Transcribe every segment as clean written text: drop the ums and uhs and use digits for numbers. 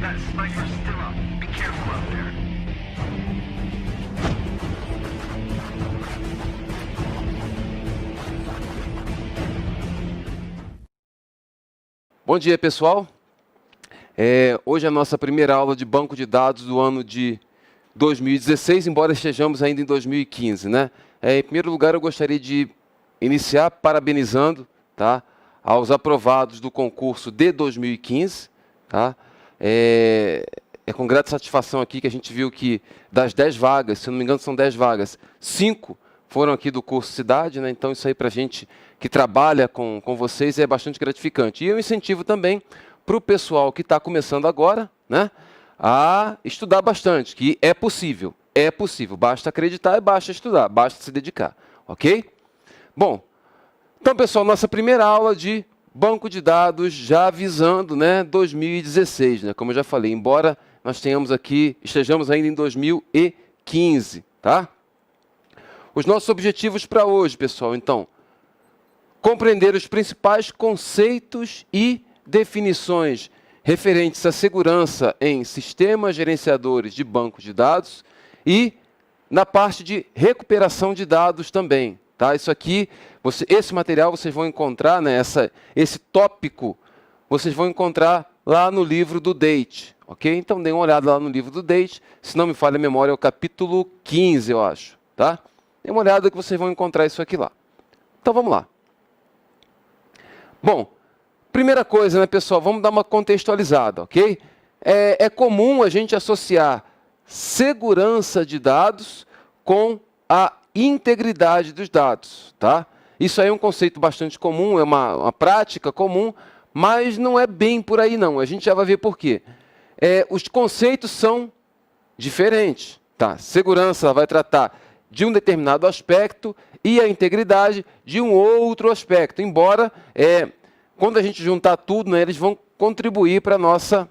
That sniper's still up. Be careful out there. Bom dia, pessoal. Hoje é a nossa primeira aula de banco de dados do ano de 2016, embora estejamos ainda em 2015, né? Em primeiro lugar, eu gostaria de iniciar parabenizando, tá, aos aprovados do concurso de 2015. Tá? É com grata satisfação aqui que a gente viu que das 10 vagas, se não me engano são 10 vagas, 5 foram aqui do curso Cidade, né? Então isso aí para a gente que trabalha com vocês é bastante gratificante. E eu incentivo também para o pessoal que está começando agora, né, a estudar bastante, que é possível, basta acreditar e basta estudar, basta se dedicar, ok? Bom, então pessoal, nossa primeira aula de banco de dados já visando, né, 2016, né, como eu já falei, embora nós estejamos ainda em 2015, tá? Os nossos objetivos para hoje, pessoal, então, compreender os principais conceitos e definições referentes à segurança em sistemas gerenciadores de bancos de dados e na parte de recuperação de dados também. Tá? Isso aqui, esse material vocês vão encontrar, né, esse tópico, vocês vão encontrar lá no livro do Date. Ok? Então, dê uma olhada lá no livro do Date. Se não me falha a memória, é o capítulo 15, eu acho. Tá? Dê uma olhada que vocês vão encontrar isso aqui lá. Então, vamos lá. Bom, primeira coisa, né, pessoal, vamos dar uma contextualizada, ok? É comum a gente associar segurança de dados com a integridade dos dados, tá? Isso aí é um conceito bastante comum, é uma prática comum, mas não é bem por aí não, a gente já vai ver por quê. Os conceitos são diferentes, tá? Segurança vai tratar de um determinado aspecto e a integridade de um outro aspecto, embora quando a gente juntar tudo, né, eles vão contribuir para a nossa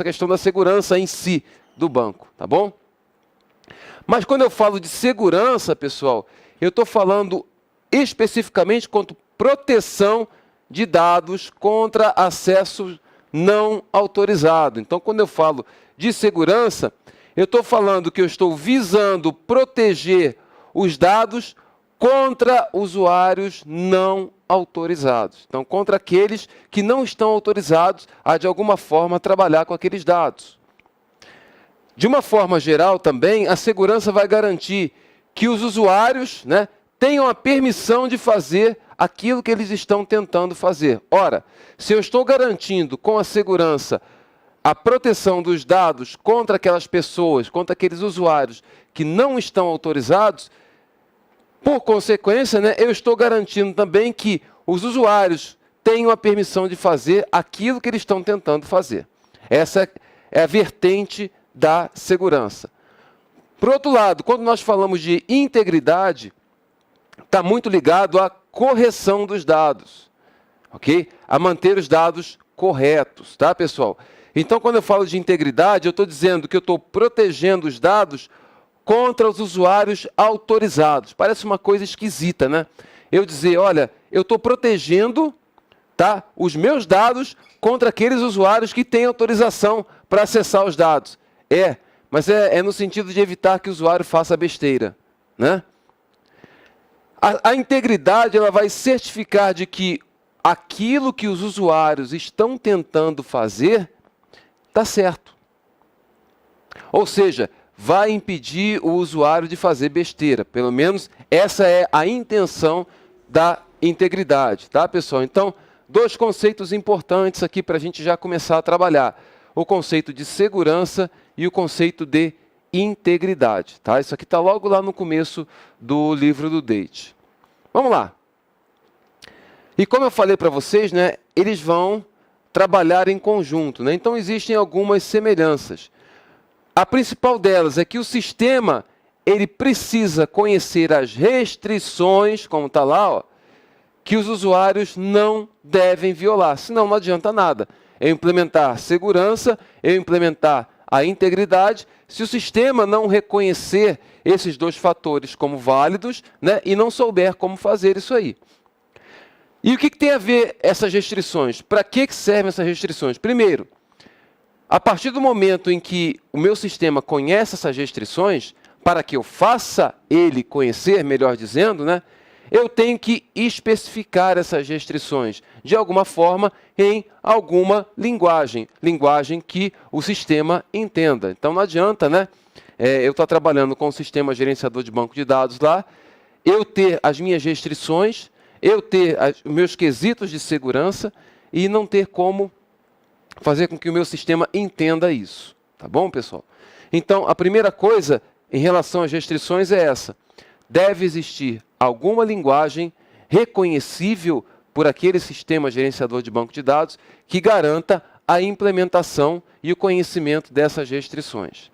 questão da segurança em si do banco, tá bom? Mas quando eu falo de segurança, pessoal, eu estou falando especificamente contra proteção de dados contra acesso não autorizado. Então, quando eu falo de segurança, eu estou falando que eu estou visando proteger os dados contra usuários não autorizados. Então, contra aqueles que não estão autorizados a, de alguma forma, trabalhar com aqueles dados. De uma forma geral, também, a segurança vai garantir que os usuários, né, tenham a permissão de fazer aquilo que eles estão tentando fazer. Ora, se eu estou garantindo com a segurança a proteção dos dados contra aquelas pessoas, contra aqueles usuários que não estão autorizados, por consequência, né, eu estou garantindo também que os usuários tenham a permissão de fazer aquilo que eles estão tentando fazer. Essa é a vertente da segurança. Por outro lado, quando nós falamos de integridade, está muito ligado à correção dos dados, ok? A manter os dados corretos, tá, pessoal? Então, quando eu falo de integridade, eu estou dizendo que eu estou protegendo os dados contra os usuários autorizados. Parece uma coisa esquisita, né? Eu dizer, olha, eu estou protegendo, tá, os meus dados contra aqueles usuários que têm autorização para acessar os dados. Mas é no sentido de evitar que o usuário faça besteira, né? A integridade ela vai certificar de que aquilo que os usuários estão tentando fazer está certo. Ou seja, vai impedir o usuário de fazer besteira. Pelo menos essa é a intenção da integridade, tá, pessoal? Então, dois conceitos importantes aqui para a gente já começar a trabalhar. O conceito de segurança e o conceito de integridade, tá? Isso aqui está logo lá no começo do livro do Date. Vamos lá. E como eu falei para vocês, né, eles vão trabalhar em conjunto, né? Então, existem algumas semelhanças. A principal delas é que o sistema ele precisa conhecer as restrições, como está lá, ó, que os usuários não devem violar, senão não adianta nada. Eu implementar segurança, eu implementar a integridade, se o sistema não reconhecer esses dois fatores como válidos, né, e não souber como fazer isso aí. E o que tem a ver essas restrições? Para que servem essas restrições? Primeiro, A partir do momento em que o meu sistema conhece essas restrições, para que eu faça ele conhecer, melhor dizendo, né, eu tenho que especificar essas restrições de alguma forma em alguma linguagem que o sistema entenda. Então não adianta, né, eu estar trabalhando com o sistema gerenciador de banco de dados lá, eu ter as minhas restrições, eu ter os meus quesitos de segurança e não ter como fazer com que o meu sistema entenda isso. Tá bom, pessoal? Então, a primeira coisa em relação às restrições é essa. Deve existir alguma linguagem reconhecível por aquele sistema gerenciador de banco de dados que garanta a implementação e o conhecimento dessas restrições.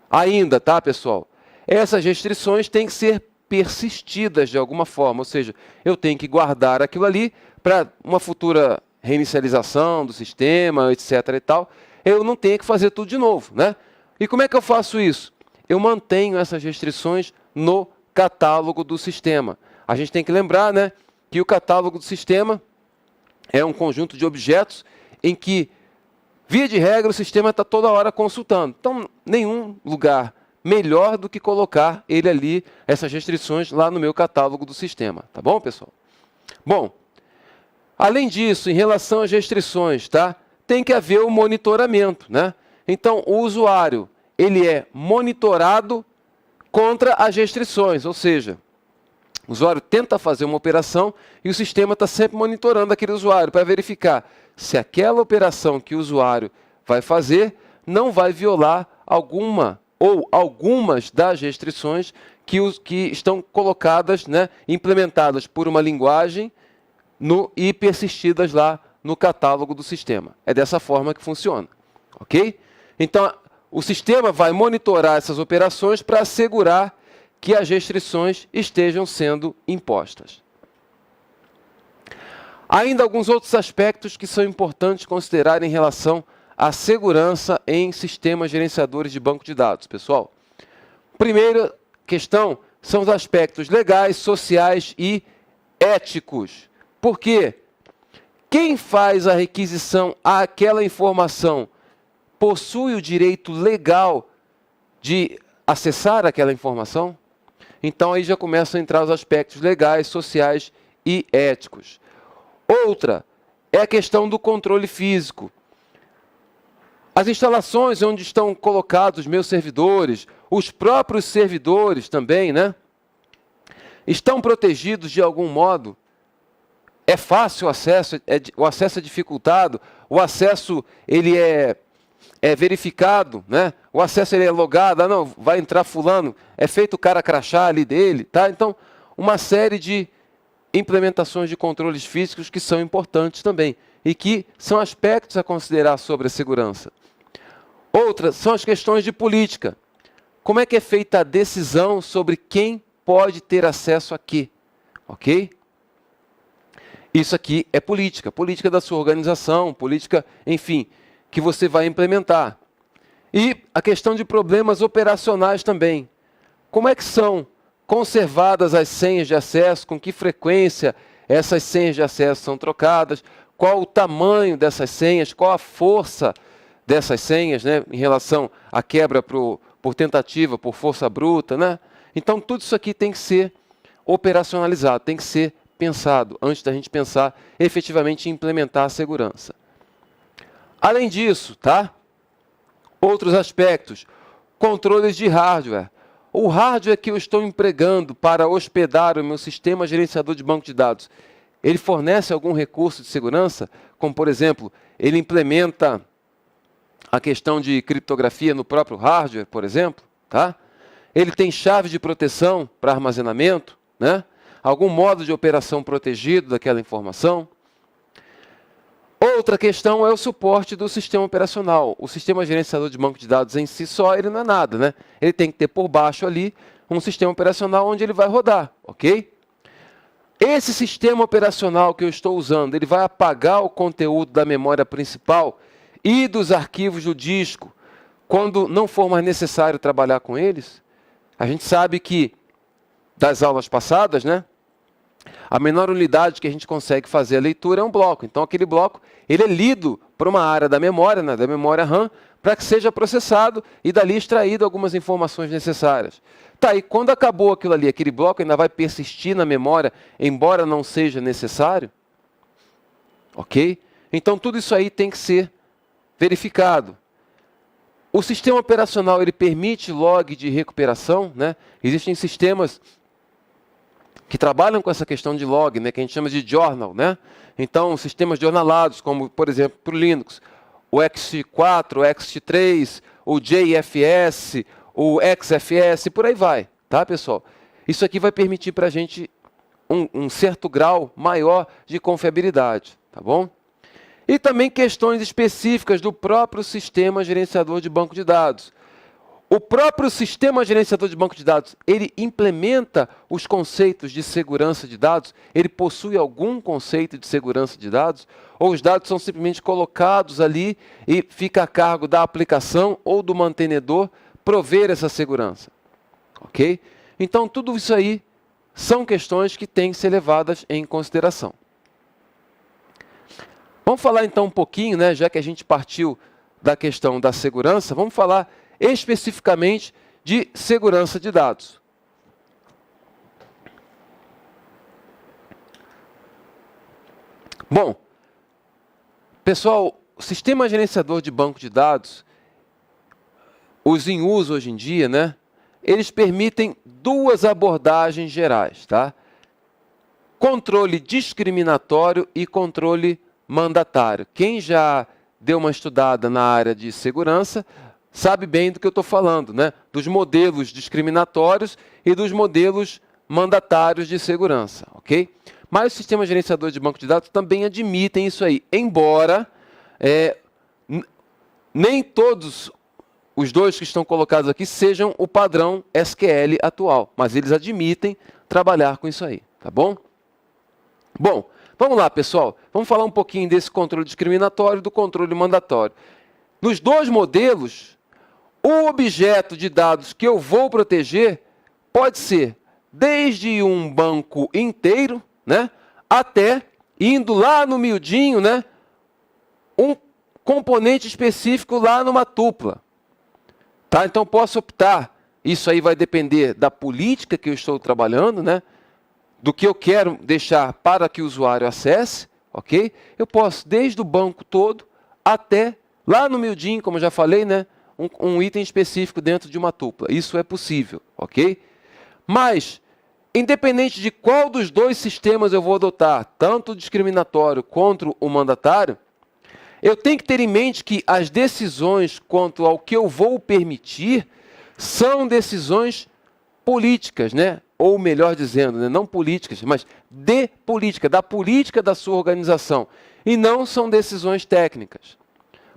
Ainda, tá, pessoal? Essas restrições têm que ser persistidas de alguma forma, ou seja, eu tenho que guardar aquilo ali para uma futura reinicialização do sistema, etc. e tal, eu não tenho que fazer tudo de novo, né? E como é que eu faço isso? Eu mantenho essas restrições no catálogo do sistema. A gente tem que lembrar, né, que o catálogo do sistema é um conjunto de objetos em que, via de regra, o sistema está toda hora consultando. Então, nenhum lugar melhor do que colocar ele ali, essas restrições, lá no meu catálogo do sistema. Tá bom, pessoal? Bom, além disso, em relação às restrições, tá? Tem que haver o monitoramento, né? Então, o usuário, ele é monitorado contra as restrições, ou seja, o usuário tenta fazer uma operação e o sistema está sempre monitorando aquele usuário para verificar se aquela operação que o usuário vai fazer não vai violar alguma ou algumas das restrições que estão colocadas, né, implementadas por uma linguagem e persistidas lá no catálogo do sistema. É dessa forma que funciona. Ok? Então, o sistema vai monitorar essas operações para assegurar que as restrições estejam sendo impostas. Ainda alguns outros aspectos que são importantes considerar em relação à segurança em sistemas gerenciadores de banco de dados, pessoal. Primeira questão são os aspectos legais, sociais e éticos. Por quê? Quem faz a requisição àquela informação possui o direito legal de acessar aquela informação? Então, aí já começam a entrar os aspectos legais, sociais e éticos. Outra é a questão do controle físico. As instalações onde estão colocados os meus servidores, os próprios servidores também, né? Estão protegidos de algum modo? É fácil o acesso é dificultado, o acesso ele é verificado, né? O acesso ele é logado, não, vai entrar fulano, é feito o cara crachá ali dele, tá? Então, uma série de implementações de controles físicos que são importantes também e que são aspectos a considerar sobre a segurança. Outras são as questões de política. Como é que é feita a decisão sobre quem pode ter acesso a quê? Ok? Isso aqui é política, política da sua organização, política, enfim, que você vai implementar. E a questão de problemas operacionais também. Como é que são conservadas as senhas de acesso, com que frequência essas senhas de acesso são trocadas, qual o tamanho dessas senhas, qual a força dessas senhas, né, em relação à quebra por tentativa, por força bruta, né? Então, tudo isso aqui tem que ser operacionalizado, tem que ser pensado, antes da gente pensar efetivamente em implementar a segurança. Além disso, tá? Outros aspectos, controles de hardware. O hardware que eu estou empregando para hospedar o meu sistema gerenciador de banco de dados, ele fornece algum recurso de segurança? Como, por exemplo, ele implementa a questão de criptografia no próprio hardware, por exemplo, tá? Ele tem chave de proteção para armazenamento, né? Algum modo de operação protegido daquela informação. Outra questão é o suporte do sistema operacional. O sistema gerenciador de banco de dados em si só, ele não é nada, né? Ele tem que ter por baixo ali um sistema operacional onde ele vai rodar, ok? Esse sistema operacional que eu estou usando, ele vai apagar o conteúdo da memória principal e dos arquivos do disco quando não for mais necessário trabalhar com eles? A gente sabe que, das aulas passadas, né? A menor unidade que a gente consegue fazer a leitura é um bloco. Então, aquele bloco ele é lido para uma área da memória, né, da memória RAM, para que seja processado e dali extraído algumas informações necessárias. Tá, e quando acabou aquilo ali, aquele bloco ainda vai persistir na memória, embora não seja necessário? Ok? Então tudo isso aí tem que ser verificado. O sistema operacional ele permite log de recuperação, né? Existem sistemas que trabalham com essa questão de log, né? Que a gente chama de journal, né? Então, sistemas jornalados, como, por exemplo, para o Linux, o ext4, o ext3, o JFS, o XFS, por aí vai, tá, pessoal? Isso aqui vai permitir para a gente um certo grau maior de confiabilidade, tá bom? E também questões específicas do próprio sistema gerenciador de banco de dados. O próprio sistema gerenciador de banco de dados, ele implementa os conceitos de segurança de dados? Ele possui algum conceito de segurança de dados? Ou os dados são simplesmente colocados ali e fica a cargo da aplicação ou do mantenedor prover essa segurança? Ok? Então, tudo isso aí são questões que têm que ser levadas em consideração. Vamos falar então um pouquinho, né, já que a gente partiu da questão da segurança, vamos falar especificamente de segurança de dados. Bom, pessoal, o sistema gerenciador de banco de dados, os em uso hoje em dia, né, eles permitem duas abordagens gerais, tá? Controle discriminatório e controle mandatário. Quem já deu uma estudada na área de segurança sabe bem do que eu estou falando, né? Dos modelos discriminatórios e dos modelos mandatários de segurança, ok? Mas o sistema gerenciador de banco de dados também admitem isso aí, embora nem todos os dois que estão colocados aqui sejam o padrão SQL atual, mas eles admitem trabalhar com isso aí, tá bom? Bom, vamos lá, pessoal. Vamos falar um pouquinho desse controle discriminatório e do controle mandatório. Nos dois modelos, o objeto de dados que eu vou proteger pode ser desde um banco inteiro, né, até indo lá no miudinho, né, um componente específico lá numa tupla. Tá? Então, posso optar. Isso aí vai depender da política que eu estou trabalhando, né? Do que eu quero deixar para que o usuário acesse, ok? Eu posso, desde o banco todo, até lá no miudinho, como eu já falei, né? Um item específico dentro de uma tupla. Isso é possível, ok? Mas, independente de qual dos dois sistemas eu vou adotar, tanto o discriminatório quanto o mandatário, eu tenho que ter em mente que as decisões quanto ao que eu vou permitir são decisões políticas, né? Ou melhor dizendo, né? Não políticas, mas de política, da política da sua organização. E não são decisões técnicas.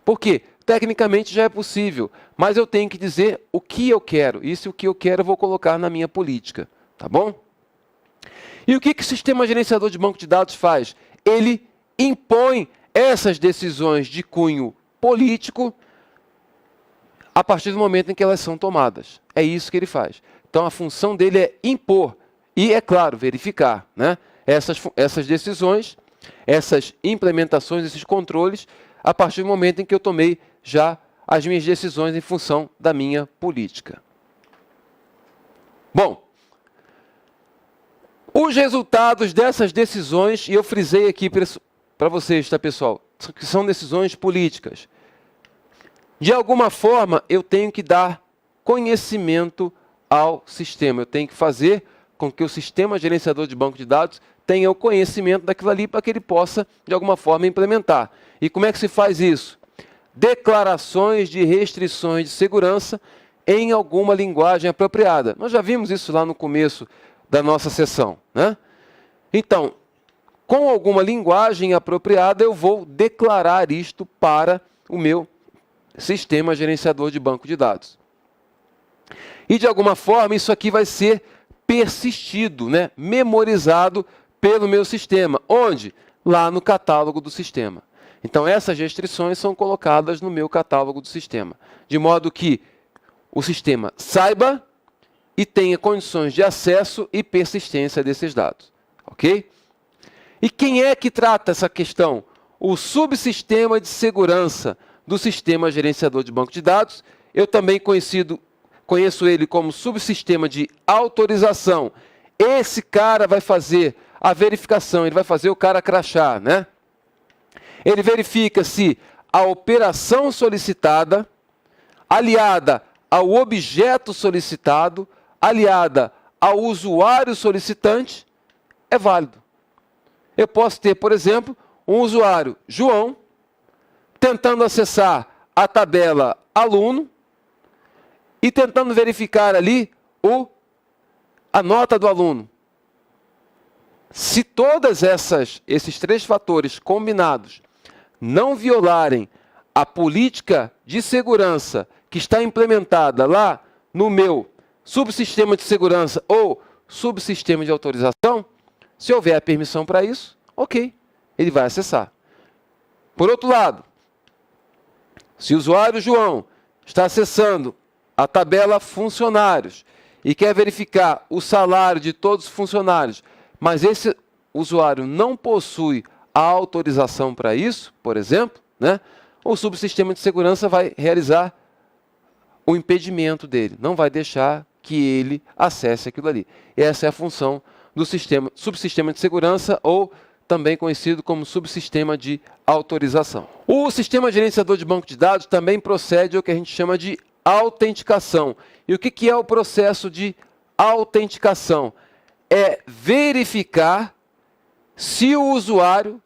Por quê? Tecnicamente já é possível, mas eu tenho que dizer o que eu quero. E se o que eu quero eu vou colocar na minha política. Tá bom? E o que o sistema gerenciador de banco de dados faz? Ele impõe essas decisões de cunho político a partir do momento em que elas são tomadas. É isso que ele faz. Então, a função dele é impor e, é claro, verificar, né, essas decisões, essas implementações, esses controles, a partir do momento em que eu tomei já as minhas decisões em função da minha política. Bom, os resultados dessas decisões, e eu frisei aqui para vocês, tá, pessoal, que são decisões políticas. De alguma forma, eu tenho que dar conhecimento ao sistema. Eu tenho que fazer com que o sistema gerenciador de banco de dados tenha o conhecimento daquilo ali para que ele possa, de alguma forma, implementar. E como é que se faz isso? Declarações de restrições de segurança em alguma linguagem apropriada. Nós já vimos isso lá no começo da nossa sessão, né? Então, com alguma linguagem apropriada, eu vou declarar isto para o meu sistema gerenciador de banco de dados. E, de alguma forma, isso aqui vai ser persistido, né? Memorizado pelo meu sistema. Onde? Lá no catálogo do sistema. Então, essas restrições são colocadas no meu catálogo do sistema. De modo que o sistema saiba e tenha condições de acesso e persistência desses dados. Ok? E quem é que trata essa questão? o subsistema de segurança do sistema gerenciador de banco de dados. Eu também conheço ele como subsistema de autorização. Esse cara vai fazer a verificação, ele vai fazer o cara crachar, né? Ele verifica se a operação solicitada, aliada ao objeto solicitado, aliada ao usuário solicitante, é válido. Eu posso ter, por exemplo, um usuário, João, tentando acessar a tabela aluno e tentando verificar ali a nota do aluno. Se todos esses três fatores combinados não violarem a política de segurança que está implementada lá no meu subsistema de segurança ou subsistema de autorização, se houver a permissão para isso, ok, ele vai acessar. Por outro lado, se o usuário João está acessando a tabela funcionários e quer verificar o salário de todos os funcionários, mas esse usuário não possui a autorização para isso, por exemplo, né, o subsistema de segurança vai realizar o impedimento dele, não vai deixar que ele acesse aquilo ali. Essa é a função do subsistema de segurança, ou também conhecido como subsistema de autorização. O sistema gerenciador de banco de dados também procede ao que a gente chama de autenticação. E o que é o processo de autenticação? É verificar se o usuário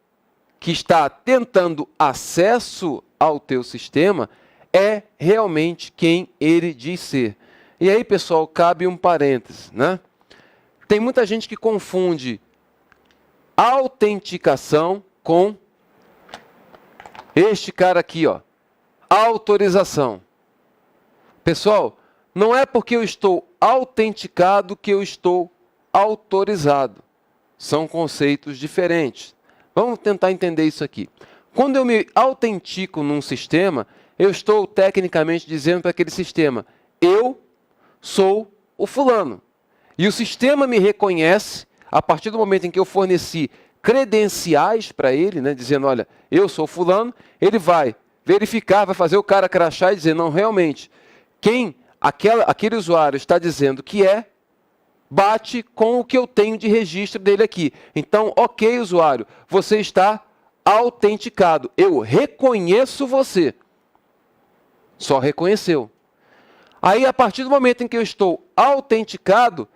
que está tentando acesso ao teu sistema é realmente quem ele diz ser. E aí, pessoal, cabe um parênteses, né? Tem muita gente que confunde autenticação com este cara aqui, ó, autorização. Pessoal, não é porque eu estou autenticado que eu estou autorizado. São conceitos diferentes. Vamos tentar entender isso aqui. Quando eu me autentico num sistema, eu estou tecnicamente dizendo para aquele sistema, eu sou o fulano. E o sistema me reconhece a partir do momento em que eu forneci credenciais para ele, né, dizendo, olha, eu sou fulano, ele vai verificar, vai fazer o cara crachar e dizer, não, realmente, quem aquele usuário está dizendo que bate com o que eu tenho de registro dele aqui. Então, ok, usuário, você está autenticado. Eu reconheço você. Só reconheceu. Aí, a partir do momento em que eu estou autenticado,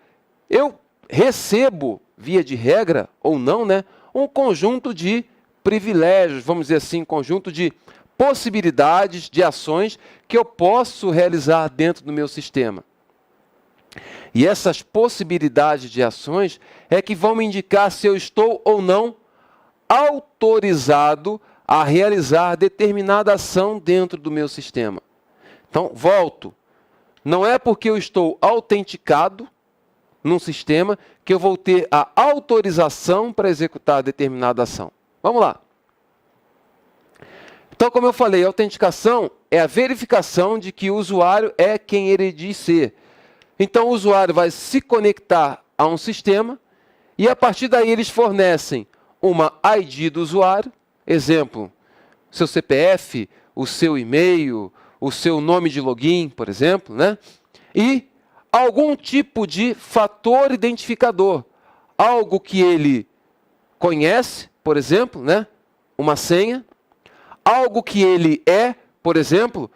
eu recebo, via de regra, ou não, né, um conjunto de privilégios, vamos dizer assim, conjunto de possibilidades de ações que eu posso realizar dentro do meu sistema. E essas possibilidades de ações é que vão me indicar se eu estou ou não autorizado a realizar determinada ação dentro do meu sistema. Então, volto. Não é porque eu estou autenticado num sistema que eu vou ter a autorização para executar determinada ação. Vamos lá. Então, como eu falei, a autenticação é a verificação de que o usuário é quem ele diz ser. Então, o usuário vai se conectar a um sistema e, a partir daí, eles fornecem uma ID do usuário, exemplo, seu CPF, o seu e-mail, o seu nome de login, por exemplo, né? E algum tipo de fator identificador, algo que ele conhece, por exemplo, né? Uma senha, algo que ele por exemplo,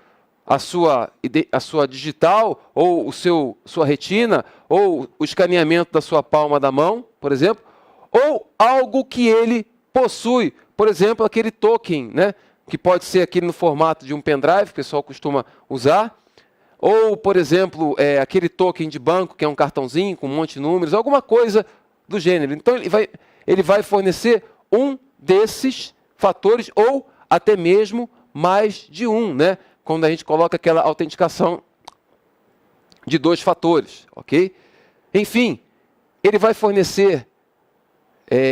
a sua digital, ou sua retina, ou o escaneamento da sua palma da mão, por exemplo, ou algo que ele possui, por exemplo, aquele token, né? Que pode ser aquele no formato de um pendrive, que o pessoal costuma usar, ou, por exemplo, aquele token de banco, que é um cartãozinho com um monte de números, alguma coisa do gênero. Então, ele vai fornecer um desses fatores, ou até mesmo mais de um, né? Quando a gente coloca aquela autenticação de 2 fatores, ok? Enfim, ele vai fornecer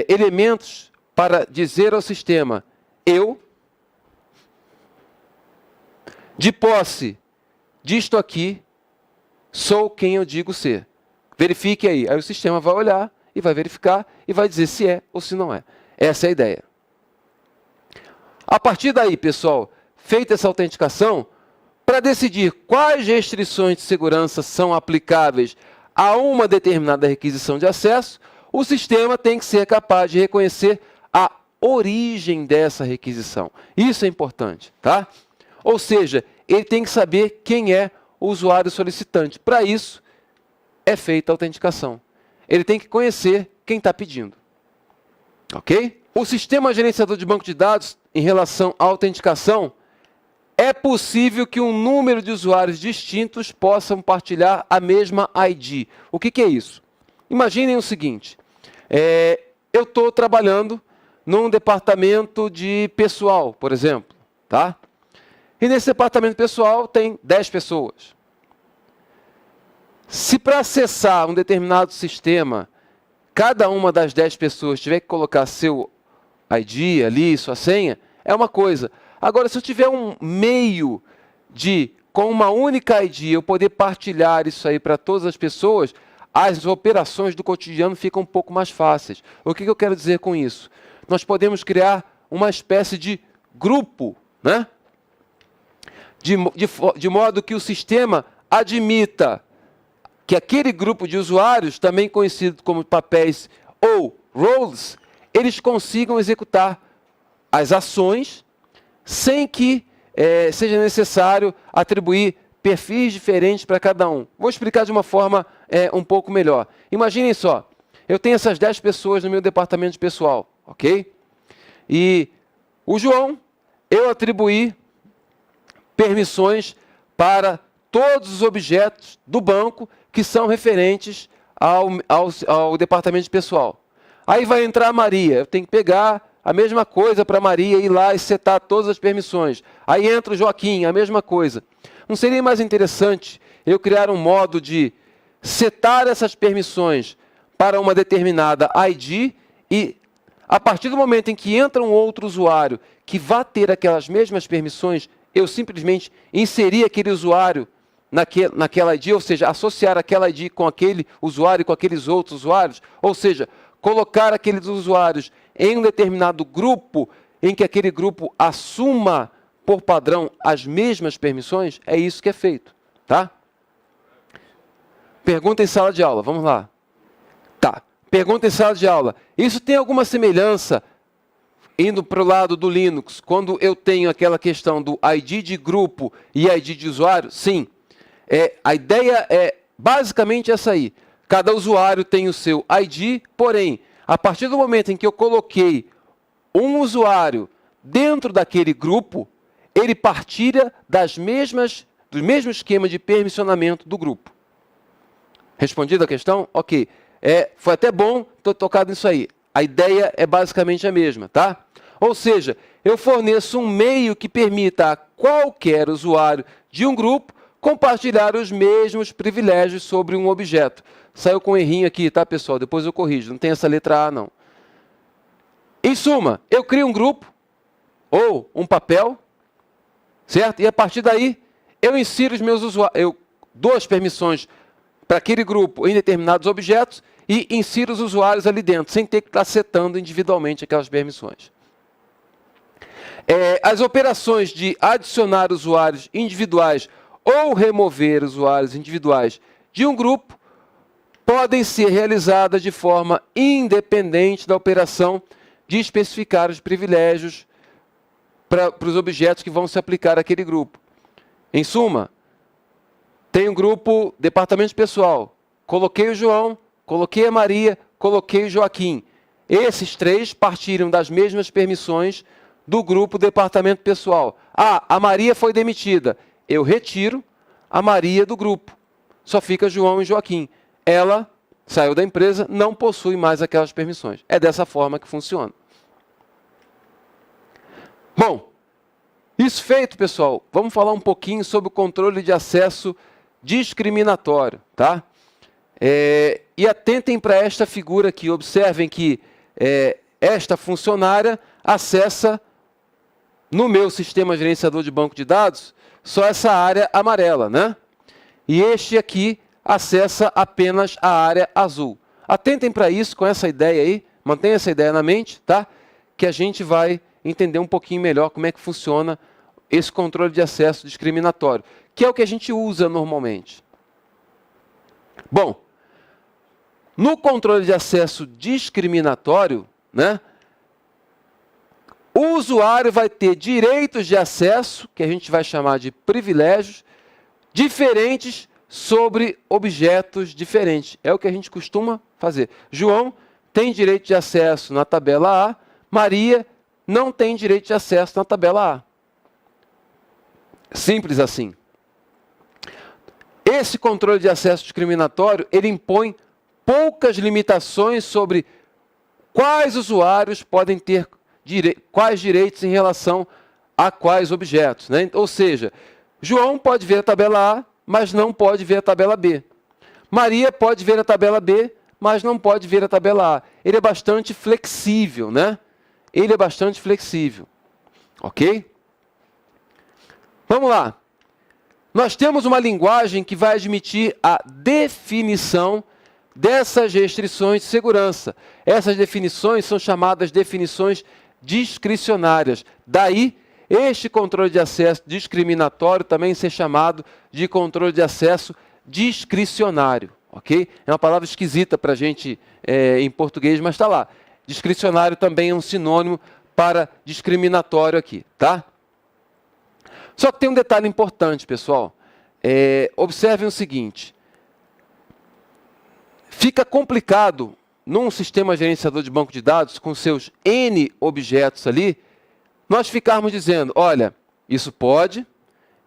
elementos para dizer ao sistema, eu, de posse disto aqui, sou quem eu digo ser. Verifique aí. Aí o sistema vai olhar e vai verificar e vai dizer se é ou se não é. Essa é a ideia. A partir daí, pessoal, feita essa autenticação, para decidir quais restrições de segurança são aplicáveis a uma determinada requisição de acesso, o sistema tem que ser capaz de reconhecer a origem dessa requisição. Isso é importante, tá? Ou seja, ele tem que saber quem é o usuário solicitante. Para isso, é feita a autenticação. Ele tem que conhecer quem está pedindo. Ok? O sistema gerenciador de banco de dados, em relação à autenticação, é possível que um número de usuários distintos possam partilhar a mesma ID. O que é isso? Imaginem o seguinte, eu estou trabalhando num departamento de pessoal, por exemplo, tá? E nesse departamento pessoal tem 10 pessoas. Se para acessar um determinado sistema, cada uma das 10 pessoas tiver que colocar seu ID ali, sua senha, é uma coisa. Agora, se eu tiver um meio de, com uma única ID, eu poder partilhar isso aí para todas as pessoas, as operações do cotidiano ficam um pouco mais fáceis. O que eu quero dizer com isso? Nós podemos criar uma espécie de grupo, né? De modo que o sistema admita que aquele grupo de usuários, também conhecido como papéis ou roles, eles consigam executar as ações sem que seja necessário atribuir perfis diferentes para cada um. Vou explicar de uma forma um pouco melhor. Imaginem só, eu tenho essas 10 pessoas no meu departamento de pessoal, ok? E o João, eu atribuí permissões para todos os objetos do banco que são referentes ao departamento de pessoal. Aí vai entrar a Maria, eu tenho que pegar a mesma coisa para a Maria ir lá e setar todas as permissões. Aí entra o Joaquim, a mesma coisa. Não seria mais interessante eu criar um modo de setar essas permissões para uma determinada ID e, a partir do momento em que entra um outro usuário que vá ter aquelas mesmas permissões, eu simplesmente inserir aquele usuário naquela ID, ou seja, associar aquela ID com aquele usuário e com aqueles outros usuários, ou seja, colocar aqueles usuários em um determinado grupo, em que aquele grupo assuma, por padrão, as mesmas permissões, é isso que é feito, tá? Pergunta em sala de aula, vamos lá. Tá, pergunta em sala de aula. Isso tem alguma semelhança, indo para o lado do Linux, quando eu tenho aquela questão do ID de grupo e ID de usuário? Sim. A ideia é basicamente essa aí. Cada usuário tem o seu ID, porém, a partir do momento em que eu coloquei um usuário dentro daquele grupo, ele partilha do mesmo esquema de permissionamento do grupo. Respondido a questão? Ok. Foi até bom ter tocado nisso aí. A ideia é basicamente a mesma, tá? Ou seja, eu forneço um meio que permita a qualquer usuário de um grupo compartilhar os mesmos privilégios sobre um objeto. Saiu com um errinho aqui, tá, pessoal? Depois eu corrijo, não tem essa letra A, não. Em suma, eu crio um grupo ou um papel, certo? E a partir daí, eu insiro os meus usuários, eu dou as permissões para aquele grupo em determinados objetos e insiro os usuários ali dentro, sem ter que estar setando individualmente aquelas permissões. As operações de adicionar usuários individuais ou remover usuários individuais de um grupo podem ser realizadas de forma independente da operação de especificar os privilégios para os objetos que vão se aplicar àquele grupo. Em suma, tem um grupo, departamento pessoal, coloquei o João, coloquei a Maria, coloquei o Joaquim. Esses 3 partilham das mesmas permissões do grupo departamento pessoal. A Maria foi demitida. Eu retiro a Maria do grupo. Só fica João e Joaquim. Ela saiu da empresa, não possui mais aquelas permissões. É dessa forma que funciona. Bom, isso feito, pessoal, vamos falar um pouquinho sobre o controle de acesso discriminatório, tá? E atentem para esta figura aqui. Observem que esta funcionária acessa no meu sistema gerenciador de banco de dados só essa área amarela, né? E este aqui acessa apenas a área azul. Atentem para isso com essa ideia aí, mantenha essa ideia na mente, tá? Que a gente vai entender um pouquinho melhor como é que funciona esse controle de acesso discriminatório, que é o que a gente usa normalmente. Bom, no controle de acesso discriminatório, né, o usuário vai ter direitos de acesso, que a gente vai chamar de privilégios, diferentes sobre objetos diferentes. É o que a gente costuma fazer. João tem direito de acesso na tabela A, Maria não tem direito de acesso na tabela A. Simples assim. Esse controle de acesso discriminatório, ele impõe poucas limitações sobre quais usuários podem ter quais direitos em relação a quais objetos, né? Ou seja, João pode ver a tabela A, mas não pode ver a tabela B. Maria pode ver a tabela B, mas não pode ver a tabela A. Ele é bastante flexível, né? Ele é bastante flexível. Ok? Vamos lá. Nós temos uma linguagem que vai admitir a definição dessas restrições de segurança. Essas definições são chamadas definições discricionárias. Daí, este controle de acesso discriminatório também ser chamado de controle de acesso discricionário. Ok? É uma palavra esquisita para a gente em português, mas está lá. Discricionário também é um sinônimo para discriminatório aqui, tá? Só que tem um detalhe importante, pessoal. Observem o seguinte. Fica complicado, num sistema gerenciador de banco de dados, com seus N objetos ali, nós ficarmos dizendo, olha, isso pode,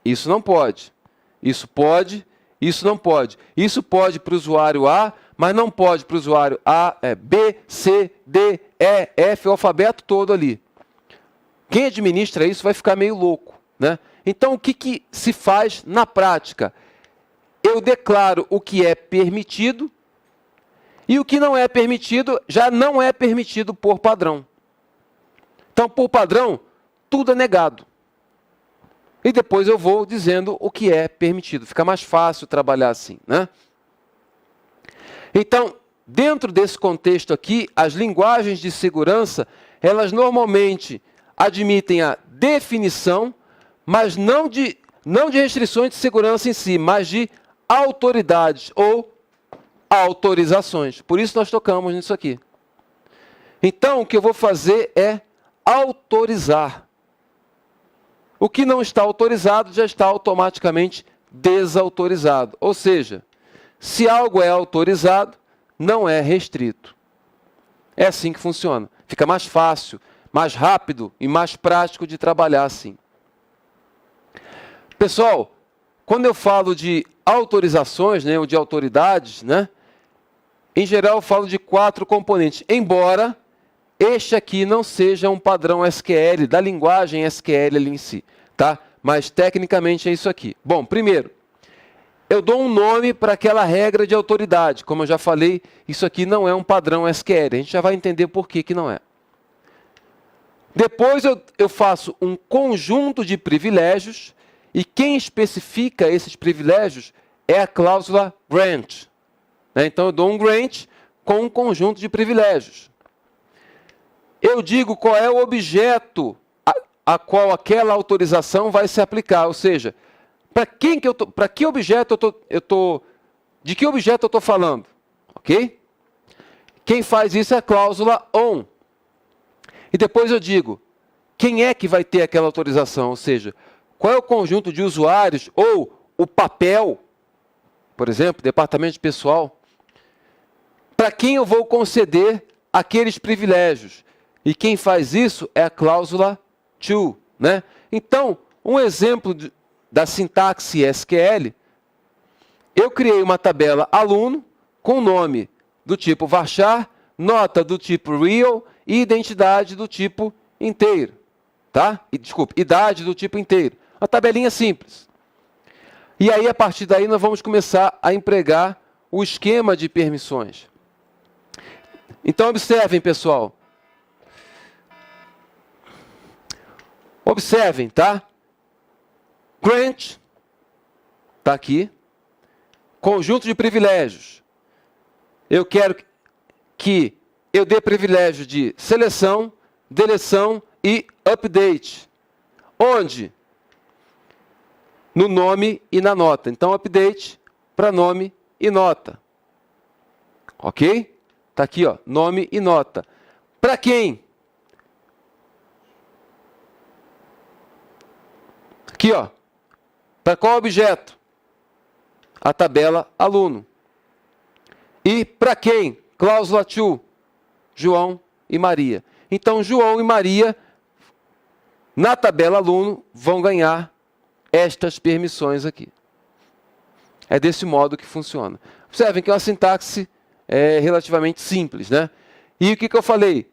isso não pode. Isso pode, isso não pode. Isso pode para o usuário A, mas não pode para o usuário A, B, C, D, E, F, o alfabeto todo ali. Quem administra isso vai ficar meio louco, né? Então, o que se faz na prática? Eu declaro o que é permitido e o que não é permitido já não é permitido por padrão. Então, por padrão, tudo é negado. E depois eu vou dizendo o que é permitido. Fica mais fácil trabalhar assim, né? Então, dentro desse contexto aqui, as linguagens de segurança, elas normalmente admitem a definição, mas não de restrições de segurança em si, mas de autoridades ou autorizações. Por isso nós tocamos nisso aqui. Então, o que eu vou fazer é autorizar. O que não está autorizado já está automaticamente desautorizado. Ou seja, se algo é autorizado, não é restrito. É assim que funciona. Fica mais fácil, mais rápido e mais prático de trabalhar assim. Pessoal, quando eu falo de autorizações, né, ou de autoridades, né, em geral eu falo de 4 componentes, embora este aqui não seja um padrão SQL, da linguagem SQL ali em si, tá? Mas tecnicamente é isso aqui. Bom, primeiro, eu dou um nome para aquela regra de autoridade. Como eu já falei, isso aqui não é um padrão SQL, a gente já vai entender por que não é. Depois eu faço um conjunto de privilégios, e quem especifica esses privilégios é a cláusula grant. Então, eu dou um grant com um conjunto de privilégios. Eu digo qual é o objeto a qual aquela autorização vai se aplicar. Ou seja, para que objeto de que objeto eu estou falando? Ok? Quem faz isso é a cláusula on. E depois eu digo, quem é que vai ter aquela autorização? Ou seja, qual é o conjunto de usuários ou o papel, por exemplo, departamento de pessoal, para quem eu vou conceder aqueles privilégios. E quem faz isso é a cláusula to, né? Então, um exemplo da sintaxe SQL, eu criei uma tabela aluno com nome do tipo varchar, nota do tipo real e identidade do tipo inteiro, tá? Desculpe, idade do tipo inteiro. Uma tabelinha simples. E aí, a partir daí, nós vamos começar a empregar o esquema de permissões. Então, observem, pessoal. Observem, tá? Grant, está aqui. Conjunto de privilégios. Eu quero que eu dê privilégio de seleção, deleção e update. Onde? No nome e na nota. Então, update para nome e nota. Ok? Está aqui, ó, nome e nota. Para quem? Aqui, ó. Para qual objeto? A tabela aluno. E para quem? Cláusula to. João e Maria. Então, João e Maria, na tabela aluno, vão ganhar estas permissões aqui. É desse modo que funciona. Observem que é uma sintaxe relativamente simples, né? E o que eu falei?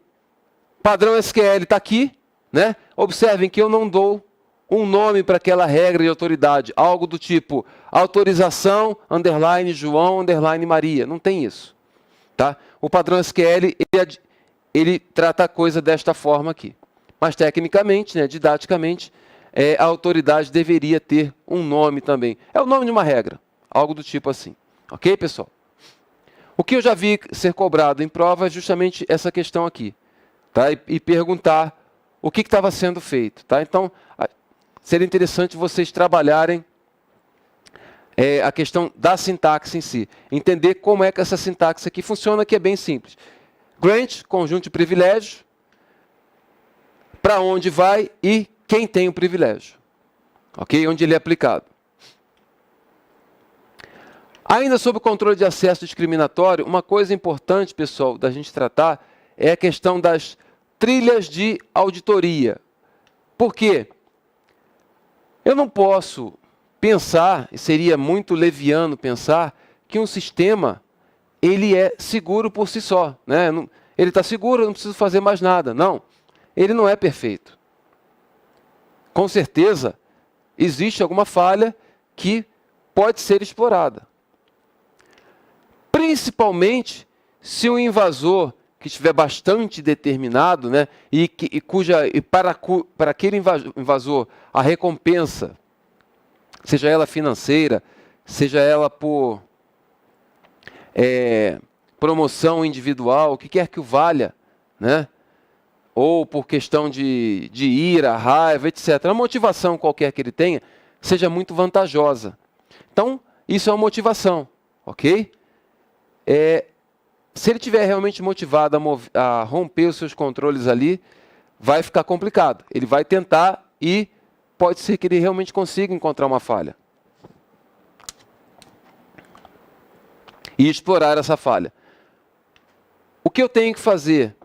Padrão SQL está aqui, né? Observem que eu não dou um nome para aquela regra de autoridade, algo do tipo autorização, underline João, underline Maria. Não tem isso. Tá? O padrão SQL, ele trata a coisa desta forma aqui. Mas tecnicamente, né, didaticamente, a autoridade deveria ter um nome também. É o nome de uma regra, algo do tipo assim. Ok, pessoal? O que eu já vi ser cobrado em prova é justamente essa questão aqui. Tá? E perguntar o que estava sendo feito. Tá? Então, seria interessante vocês trabalharem a questão da sintaxe em si. Entender como é que essa sintaxe aqui funciona, que é bem simples. Grant, conjunto de privilégio, para onde vai e quem tem o privilégio. Ok? Onde ele é aplicado. Ainda sobre o controle de acesso discriminatório, uma coisa importante, pessoal, da gente tratar é a questão das trilhas de auditoria. Por quê? Eu não posso pensar, e seria muito leviano pensar, que um sistema ele é seguro por si só. Né? Ele está seguro, eu não preciso fazer mais nada. Não, ele não é perfeito. Com certeza, existe alguma falha que pode ser explorada. Principalmente se o invasor que estiver bastante determinado, né, e para aquele invasor a recompensa, seja ela financeira, seja ela por promoção individual, o que quer que o valha, né, ou por questão de ira, raiva, etc., a motivação qualquer que ele tenha, seja muito vantajosa. Então, isso é uma motivação, ok? Se ele estiver realmente motivado a romper os seus controles ali, vai ficar complicado. Ele vai tentar e pode ser que ele realmente consiga encontrar uma falha. E explorar essa falha. O que eu tenho que fazer?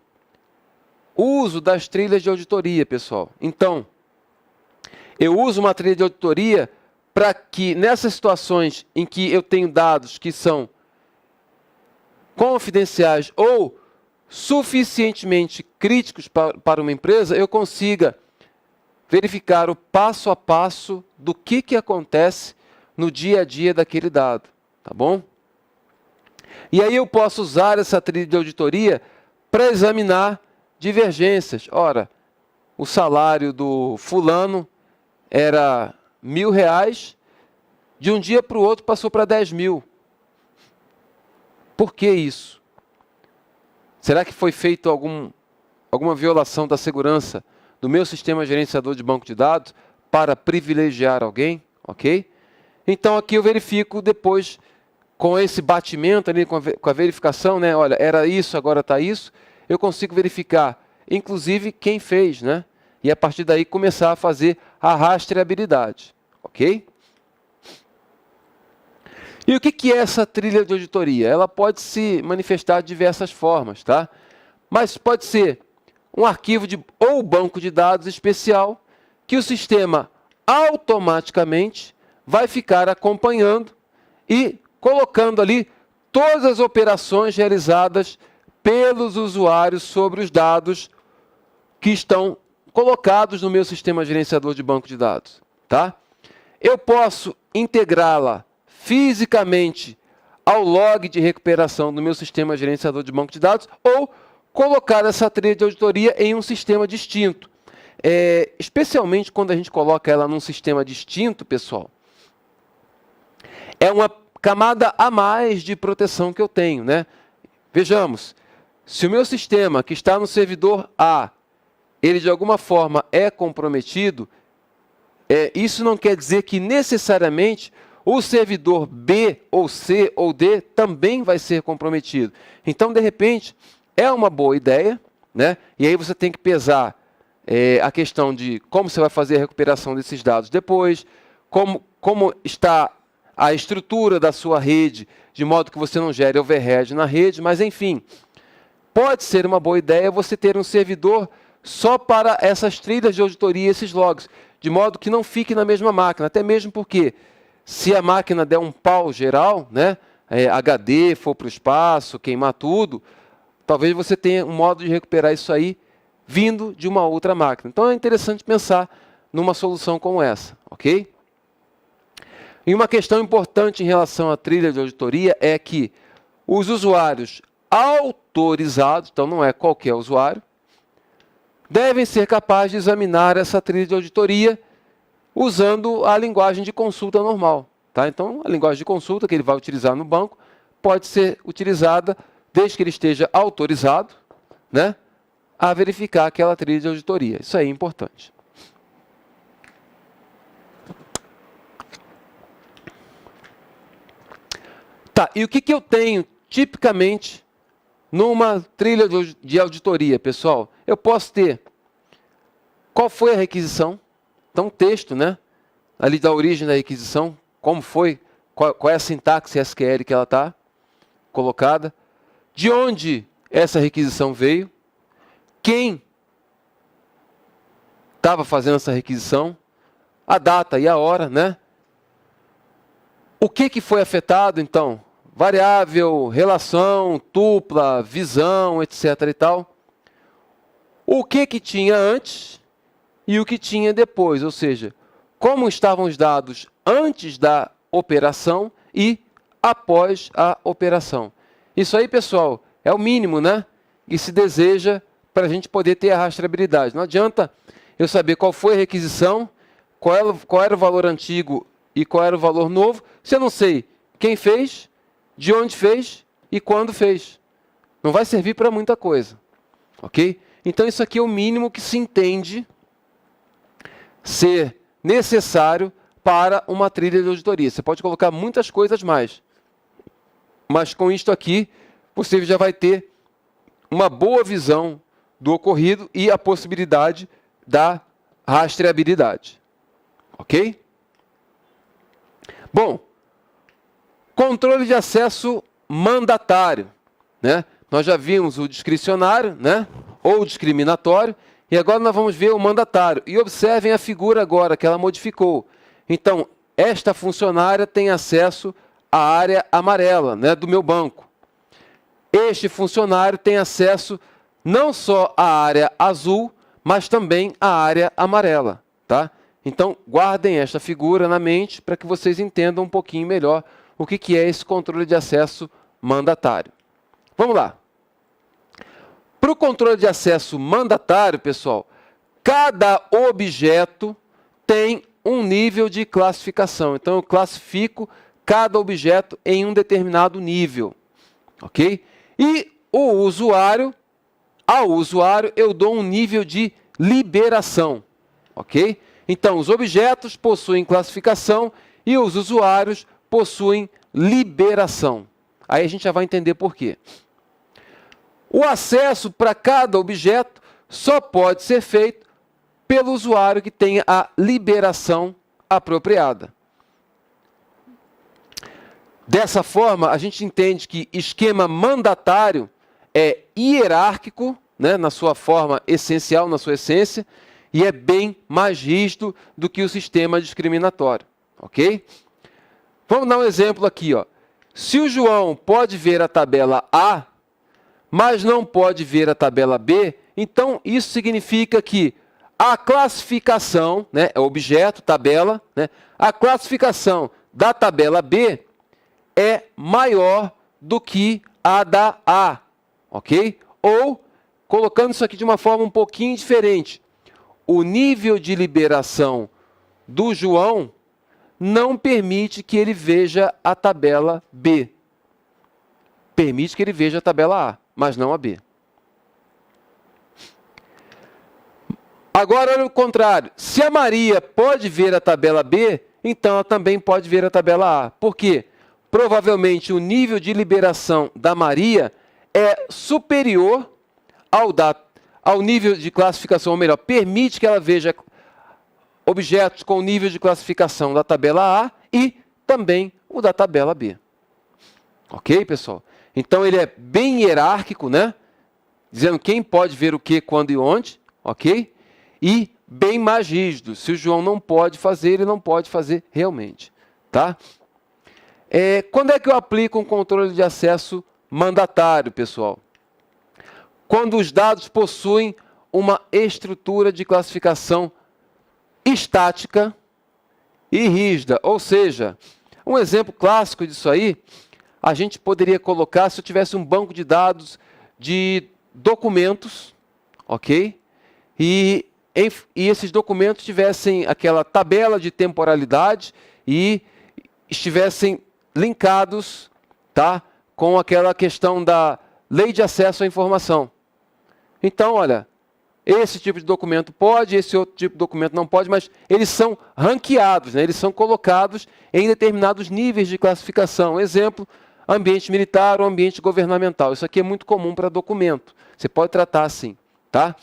O uso das trilhas de auditoria, pessoal. Então, eu uso uma trilha de auditoria para que, nessas situações em que eu tenho dados que são confidenciais ou suficientemente críticos para uma empresa, eu consiga verificar o passo a passo do que acontece no dia a dia daquele dado. Tá bom? E aí eu posso usar essa trilha de auditoria para examinar divergências. Ora, o salário do fulano era R$1.000, de um dia para o outro passou para 10.000. Por que isso? Será que foi feito alguma violação da segurança do meu sistema gerenciador de banco de dados para privilegiar alguém? Ok? Então aqui eu verifico depois, com esse batimento ali, com a verificação, né? Olha, era isso, agora está isso. Eu consigo verificar, inclusive, quem fez, né? E a partir daí começar a fazer a rastreabilidade. Ok? E o que é essa trilha de auditoria? Ela pode se manifestar de diversas formas, tá? Mas pode ser um arquivo ou banco de dados especial que o sistema automaticamente vai ficar acompanhando e colocando ali todas as operações realizadas pelos usuários sobre os dados que estão colocados no meu sistema gerenciador de banco de dados, tá? Eu posso integrá-la fisicamente ao log de recuperação do meu sistema gerenciador de banco de dados ou colocar essa trilha de auditoria em um sistema distinto. Especialmente quando a gente coloca ela num sistema distinto, pessoal, é uma camada a mais de proteção que eu tenho, né? Vejamos, se o meu sistema que está no servidor A, ele de alguma forma é comprometido, isso não quer dizer que necessariamente o servidor B, ou C, ou D também vai ser comprometido. Então, de repente, é uma boa ideia, né? E aí você tem que pesar a questão de como você vai fazer a recuperação desses dados depois, como está a estrutura da sua rede, de modo que você não gere overhead na rede, mas enfim, pode ser uma boa ideia você ter um servidor só para essas trilhas de auditoria, esses logs, de modo que não fique na mesma máquina, até mesmo porque se a máquina der um pau geral, né, HD for para o espaço, queimar tudo, talvez você tenha um modo de recuperar isso aí vindo de uma outra máquina. Então é interessante pensar numa solução como essa, ok? E uma questão importante em relação à trilha de auditoria é que os usuários autorizados, então não é qualquer usuário, devem ser capazes de examinar essa trilha de auditoria usando a linguagem de consulta normal. Tá? Então, a linguagem de consulta que ele vai utilizar no banco pode ser utilizada desde que ele esteja autorizado, né, a verificar aquela trilha de auditoria. Isso aí é importante. Tá, e o que eu tenho tipicamente numa trilha de auditoria, pessoal? Eu posso ter qual foi a requisição, então texto, né, ali da origem da requisição, como foi, qual é a sintaxe SQL que ela está colocada, de onde essa requisição veio, quem estava fazendo essa requisição, a data e a hora, né? O que foi afetado, então? Variável, relação, tupla, visão, etc. e tal. O que tinha antes e o que tinha depois, ou seja, como estavam os dados antes da operação e após a operação. Isso aí, pessoal, é o mínimo, né? E se deseja para a gente poder ter a rastreabilidade. Não adianta eu saber qual foi a requisição, qual era o valor antigo e qual era o valor novo, se eu não sei quem fez, de onde fez e quando fez. Não vai servir para muita coisa. Ok? Então, isso aqui é o mínimo que se entende ser necessário para uma trilha de auditoria. Você pode colocar muitas coisas mais. Mas com isto aqui, você já vai ter uma boa visão do ocorrido e a possibilidade da rastreabilidade. Ok? Bom, controle de acesso mandatário, né? Nós já vimos o discricionário, né? Ou discriminatório, e agora nós vamos ver o mandatário. E observem a figura agora, que ela modificou. Então, esta funcionária tem acesso à área amarela, né, do meu banco. Este funcionário tem acesso não só à área azul, mas também à área amarela. Tá? Então, guardem esta figura na mente para que vocês entendam um pouquinho melhor o que é esse controle de acesso mandatário. Vamos lá. Para o controle de acesso mandatário, pessoal, cada objeto tem um nível de classificação. Então, eu classifico cada objeto em um determinado nível. Ok? E ao usuário, eu dou um nível de liberação. Ok? Então, os objetos possuem classificação e os usuários possuem liberação. Aí a gente já vai entender por quê. O acesso para cada objeto só pode ser feito pelo usuário que tenha a liberação apropriada. Dessa forma, a gente entende que esquema mandatário é hierárquico, né, na sua forma essencial, na sua essência, e é bem mais rígido do que o sistema discriminatório. Ok? Vamos dar um exemplo aqui. Ó. Se o João pode ver a tabela A, mas não pode ver a tabela B, então isso significa que a classificação, né, é objeto, tabela, né, a classificação da tabela B é maior do que a da A, ok? Ou, colocando isso aqui de uma forma um pouquinho diferente, o nível de liberação do João não permite que ele veja a tabela B. Permite que ele veja a tabela A, mas não a B. Agora, olha o contrário. Se a Maria pode ver a tabela B, então ela também pode ver a tabela A. Por quê? Provavelmente o nível de liberação da Maria é superior ao nível de classificação, ou melhor, permite que ela veja objetos com nível de classificação da tabela A e também o da tabela B. Ok, pessoal? Então, ele é bem hierárquico, né? Dizendo quem pode ver o que, quando e onde, ok? E bem mais rígido. Se o João não pode fazer, ele não pode fazer realmente, tá? Quando é que eu aplico um controle de acesso mandatário, pessoal? Quando os dados possuem uma estrutura de classificação estática e rígida. Ou seja, um exemplo clássico disso aí, a gente poderia colocar se eu tivesse um banco de dados de documentos, ok? E esses documentos tivessem aquela tabela de temporalidade e estivessem linkados, tá, com aquela questão da lei de acesso à informação. Então, olha, esse tipo de documento pode, esse outro tipo de documento não pode, mas eles são ranqueados, né? Eles são colocados em determinados níveis de classificação. Exemplo, ambiente militar ou ambiente governamental. Isso aqui é muito comum para documento. Você pode tratar assim, tá?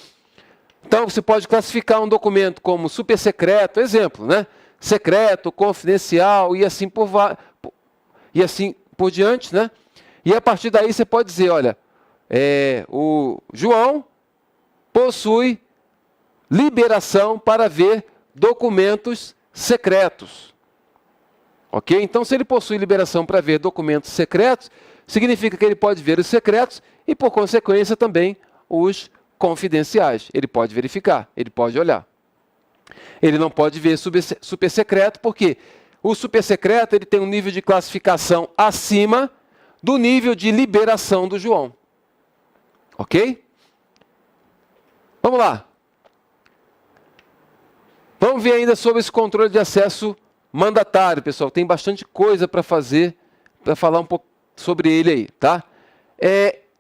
Então, você pode classificar um documento como super secreto, exemplo, né? Secreto, confidencial e assim por diante, né? E a partir daí você pode dizer, olha, o João possui liberação para ver documentos secretos. Ok? Então, se ele possui liberação para ver documentos secretos, significa que ele pode ver os secretos e, por consequência, também os confidenciais. Ele pode verificar, ele pode olhar. Ele não pode ver super secreto, porque o super secreto ele tem um nível de classificação acima do nível de liberação do João. Ok? Vamos lá. Vamos ver ainda sobre esse controle de acesso mandatário, pessoal. Tem bastante coisa para fazer, para falar um pouco sobre ele aí, tá?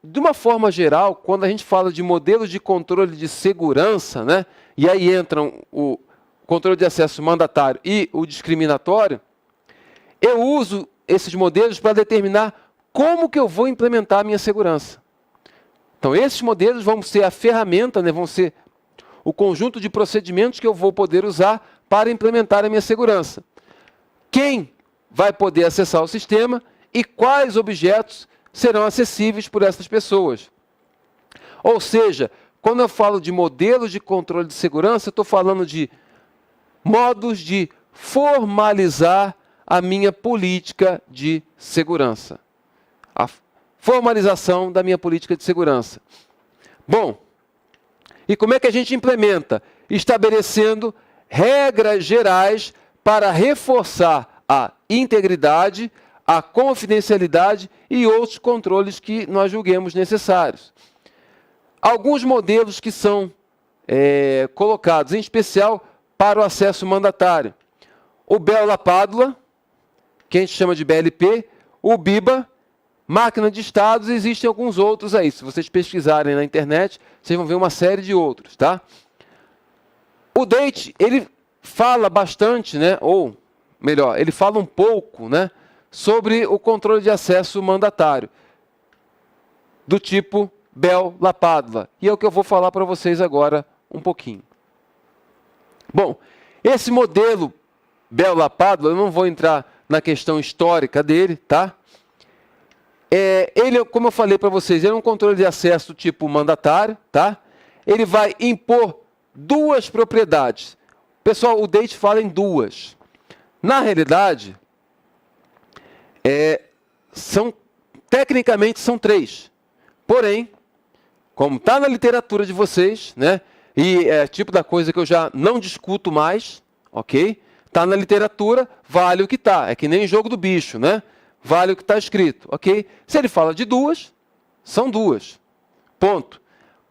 De uma forma geral, quando a gente fala de modelos de controle de segurança, né? E aí entram o controle de acesso mandatário e o discriminatório, eu uso esses modelos para determinar como que eu vou implementar a minha segurança. Então, esses modelos vão ser a ferramenta, né, vão ser o conjunto de procedimentos que eu vou poder usar para implementar a minha segurança. Quem vai poder acessar o sistema e quais objetos serão acessíveis por essas pessoas. Ou seja, quando eu falo de modelos de controle de segurança, eu estou falando de modos de formalizar a minha política de segurança. A formalização da minha política de segurança. Bom, e como é que a gente implementa? Estabelecendo regras gerais para reforçar a integridade, a confidencialidade e outros controles que nós julguemos necessários. Alguns modelos que são colocados, em especial para o acesso mandatário. O Bell-LaPadula, que a gente chama de BLP, o BIBA, máquina de estados, existem alguns outros aí. Se vocês pesquisarem na internet, vocês vão ver uma série de outros, tá? O DATE, ele fala bastante, né? Ou, melhor, ele fala um pouco, né? Sobre o controle de acesso mandatário, do tipo Bell-LaPadula. E é o que eu vou falar para vocês agora um pouquinho. Bom, esse modelo Bell-LaPadula, eu não vou entrar na questão histórica dele, tá? Ele, como eu falei para vocês, ele é um controle de acesso do tipo mandatário, tá? Ele vai impor duas propriedades. Pessoal, o DATE fala em duas. Na realidade, tecnicamente são três. Porém, como está na literatura de vocês, né? E é tipo da coisa que eu já não discuto mais, ok? Está na literatura, vale o que está. É que nem jogo do bicho, né? Vale o que está escrito, ok? Se ele fala de duas, são duas. Ponto.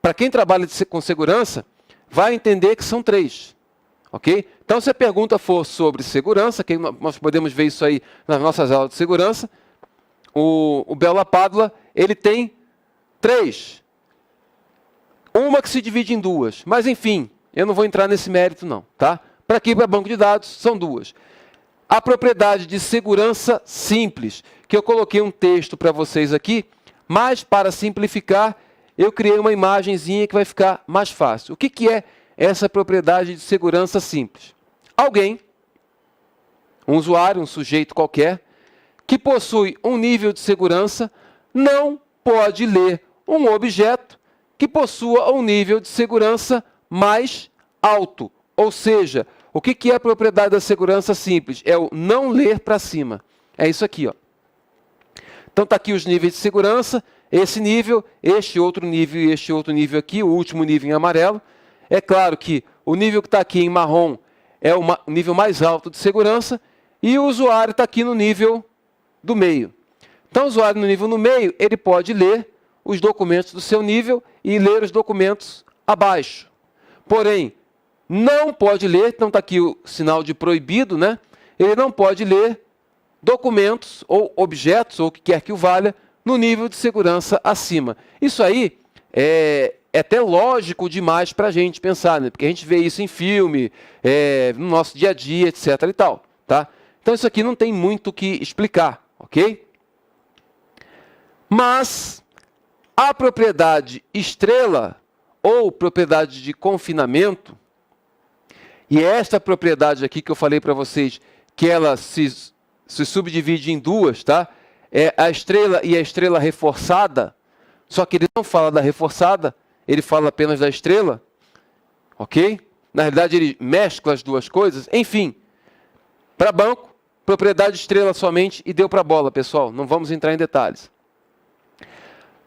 Para quem trabalha com segurança, vai entender que são três, ok? Então, se a pergunta for sobre segurança, que nós podemos ver isso aí nas nossas aulas de segurança, o Bell-LaPadula, ele tem três. Uma que se divide em duas, mas enfim, Eu não vou entrar nesse mérito não, tá? Para aqui, para banco de dados, são duas. A propriedade de segurança simples, que eu coloquei um texto para vocês aqui, mas para simplificar, eu criei uma imagenzinha que vai ficar mais fácil. O que é essa propriedade de segurança simples? Alguém, um usuário, um sujeito qualquer, que possui um nível de segurança, não pode ler um objeto que possua um nível de segurança mais alto. Ou seja, o que é a propriedade da segurança simples? É o não ler para cima. É isso aqui, ó. Então está aqui os níveis de segurança, esse nível, este outro nível e este outro nível aqui, o último nível em amarelo. É claro que o nível que está aqui em marrom é o nível mais alto de segurança e o usuário está aqui no nível do meio. Então o usuário no nível no meio, ele pode ler os documentos do seu nível e ler os documentos abaixo. Porém, não pode ler, então está aqui o sinal de proibido, né? Ele não pode ler documentos ou objetos, ou o que quer que o valha, no nível de segurança acima. Isso aí é até lógico demais para a gente pensar, né? Porque a gente vê isso em filme, no nosso dia a dia, etc. e tal, tá? Então isso aqui não tem muito o que explicar, ok? Mas a propriedade estrela, ou propriedade de confinamento, e esta propriedade aqui que eu falei para vocês, que ela se subdivide em duas, tá? É a estrela e a estrela reforçada, só que ele não fala da reforçada, ele fala apenas da estrela, ok? Na realidade ele mescla as duas coisas, enfim. Para banco, propriedade estrela somente e deu para bola, pessoal, não vamos entrar em detalhes.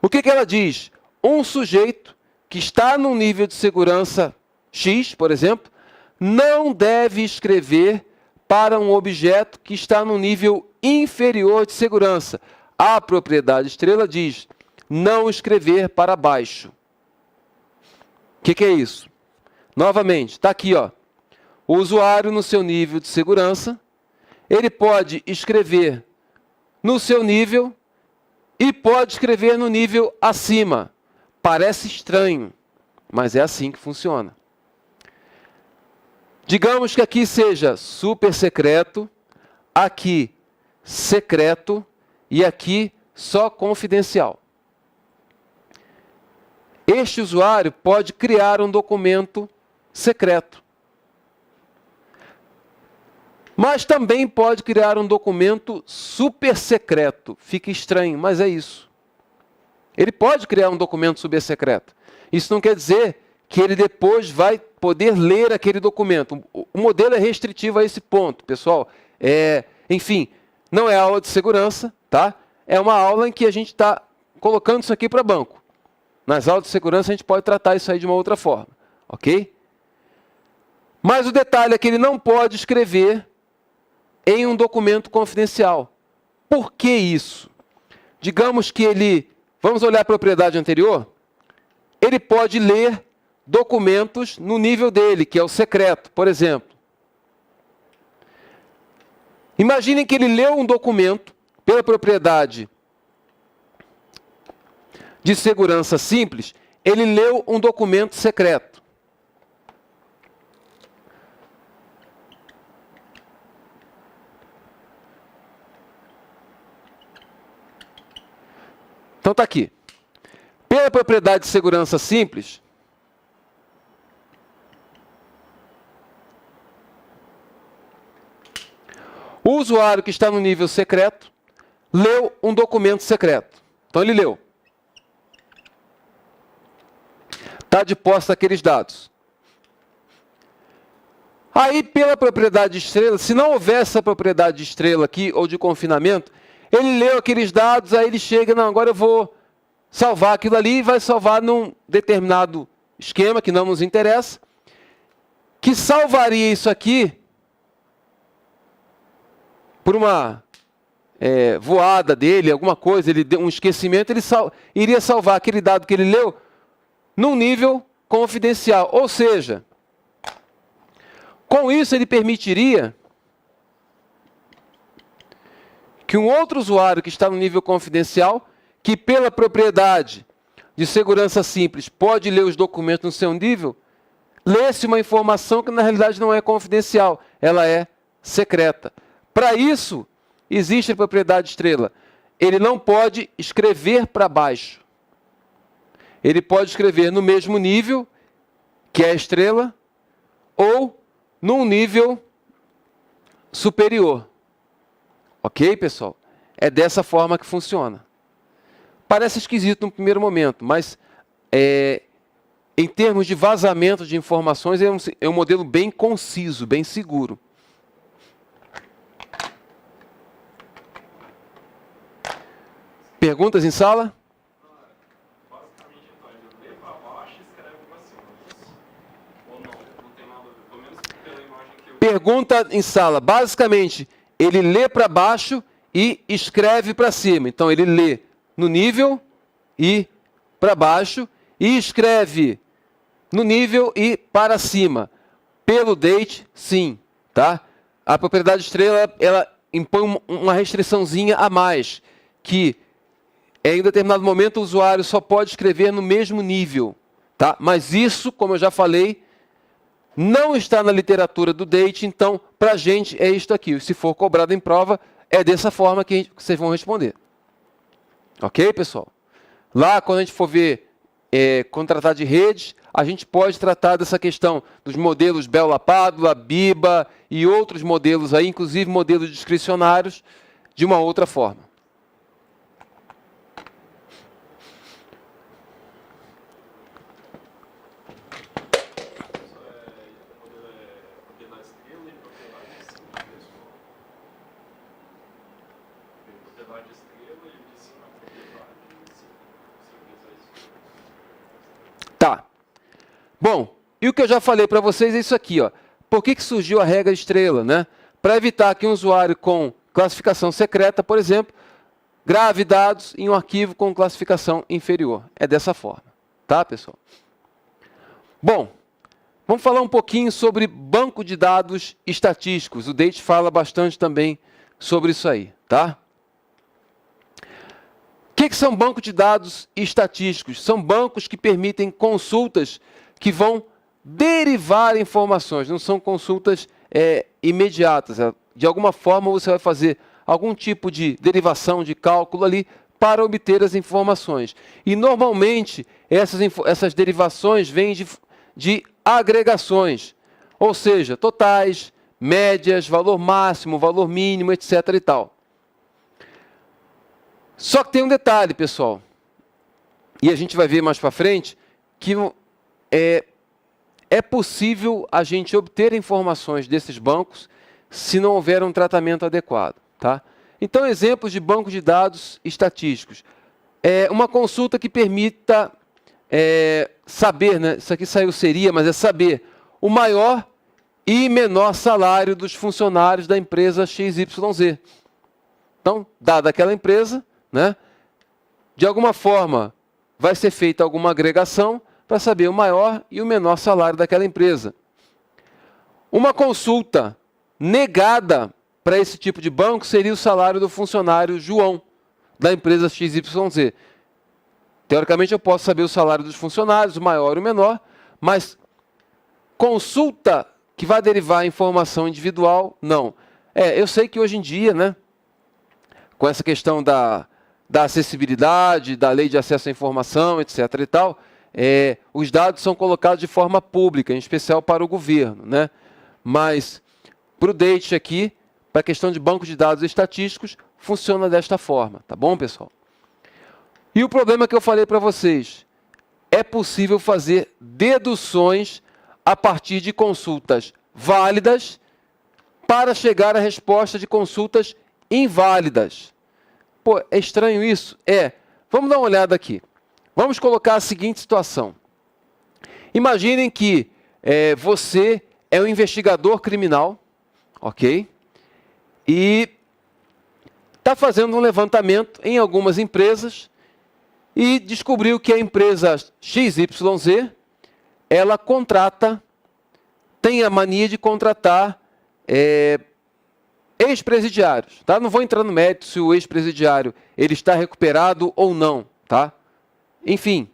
O que ela diz? Um sujeito que está num nível de segurança X, por exemplo, não deve escrever para um objeto que está no nível inferior de segurança. A propriedade estrela diz, não escrever para baixo. O que é isso? Novamente, está aqui, ó. O usuário no seu nível de segurança, ele pode escrever no seu nível e pode escrever no nível acima. Parece estranho, mas é assim que funciona. Digamos que aqui seja super secreto, aqui secreto e aqui só confidencial. Este usuário pode criar um documento secreto. Mas também pode criar um documento super secreto. Fica estranho, mas é isso. Ele pode criar um documento super secreto. Isso não quer dizer que ele depois vai poder ler aquele documento. O modelo é restritivo a esse ponto, pessoal. Enfim, não é aula de segurança, tá? É uma aula em que a gente está colocando isso aqui para banco. Nas aulas de segurança a gente pode tratar isso aí de uma outra forma, ok? Mas o detalhe é que ele não pode escrever em um documento confidencial. Por que isso? Digamos que ele... Vamos olhar a propriedade anterior? Ele pode ler documentos no nível dele, que é o secreto, por exemplo. Imaginem que ele leu um documento pela propriedade de segurança simples, ele leu um documento secreto. Então está aqui. Pela propriedade de segurança simples, o usuário que está no nível secreto leu um documento secreto. Então ele leu. Está de posse daqueles dados. Aí, pela propriedade de estrela, se não houvesse essa propriedade de estrela aqui, ou de confinamento, ele leu aqueles dados, aí ele chega, não, agora eu vou salvar aquilo ali, e vai salvar num determinado esquema, que não nos interessa, que salvaria isso aqui por uma voada dele, alguma coisa, ele deu um esquecimento, ele iria salvar aquele dado que ele leu num nível confidencial. Ou seja, com isso ele permitiria que um outro usuário que está no nível confidencial, que pela propriedade de segurança simples pode ler os documentos no seu nível, lê-se uma informação que na realidade não é confidencial, ela é secreta. Para isso, existe a propriedade estrela. Ele não pode escrever para baixo. Ele pode escrever no mesmo nível, que é a estrela, ou num nível superior. Ok, pessoal? É dessa forma que funciona. Parece esquisito no primeiro momento, mas em termos de vazamento de informações, é um modelo bem conciso, bem seguro. Perguntas em sala? Basicamente, então, ele lê para baixo e escreve para cima. Ou não? Não tem nada a ver. Pelo menos pela imagem que eu... Pergunta em sala. Basicamente, ele lê para baixo e escreve para cima. Então, ele lê no nível e para baixo e escreve no nível e para cima. Pelo date, sim. Tá? A propriedade estrela, ela impõe uma restriçãozinha a mais, que em determinado momento o usuário só pode escrever no mesmo nível. Tá? Mas isso, como eu já falei, não está na literatura do date, então, para a gente é isto aqui. Se for cobrado em prova, é dessa forma que vocês vão responder. Ok, pessoal? Lá, quando a gente for ver quando tratar de redes, a gente pode tratar dessa questão dos modelos Bell-LaPadula, Biba e outros modelos aí, inclusive modelos discricionários, de uma outra forma. Tá. Bom, e o que eu já falei para vocês é isso aqui, ó. Por que surgiu a regra estrela, né? Para evitar que um usuário com classificação secreta, por exemplo, grave dados em um arquivo com classificação inferior. É dessa forma, tá, pessoal? Bom, vamos falar um pouquinho sobre banco de dados estatísticos. O Date fala bastante também sobre isso aí, tá? O que são bancos de dados estatísticos? São bancos que permitem consultas que vão derivar informações, não são consultas imediatas. De alguma forma você vai fazer algum tipo de derivação, de cálculo ali para obter as informações. E normalmente essas derivações vêm de agregações, ou seja, totais, médias, valor máximo, valor mínimo, etc. e tal. Só que tem um detalhe, pessoal, e a gente vai ver mais para frente, que é possível a gente obter informações desses bancos se não houver um tratamento adequado. Tá? Então, exemplos de bancos de dados estatísticos. Uma consulta que permita saber, né, isso aqui seria, mas é saber o maior e menor salário dos funcionários da empresa XYZ. Então, dada aquela empresa, né, de alguma forma vai ser feita alguma agregação para saber o maior e o menor salário daquela empresa. Uma consulta negada para esse tipo de banco seria o salário do funcionário João, da empresa XYZ. Teoricamente, eu posso saber o salário dos funcionários, o maior e o menor, mas consulta que vai derivar a informação individual, não. Eu sei que hoje em dia, né, com essa questão da acessibilidade, da lei de acesso à informação, etc. e tal, os dados são colocados de forma pública, em especial para o governo, né? Mas, para o Date aqui, para a questão de banco de dados estatísticos, funciona desta forma, tá bom, pessoal? E o problema que eu falei para vocês, é possível fazer deduções a partir de consultas válidas para chegar à resposta de consultas inválidas. Pô, é estranho isso? Vamos dar uma olhada aqui. Vamos colocar a seguinte situação. Imaginem que você é um investigador criminal, ok? E está fazendo um levantamento em algumas empresas e descobriu que a empresa XYZ, ela tem a mania de contratar ex-presidiários. Tá? Não vou entrar no mérito se o ex-presidiário ele está recuperado ou não. Tá? Enfim.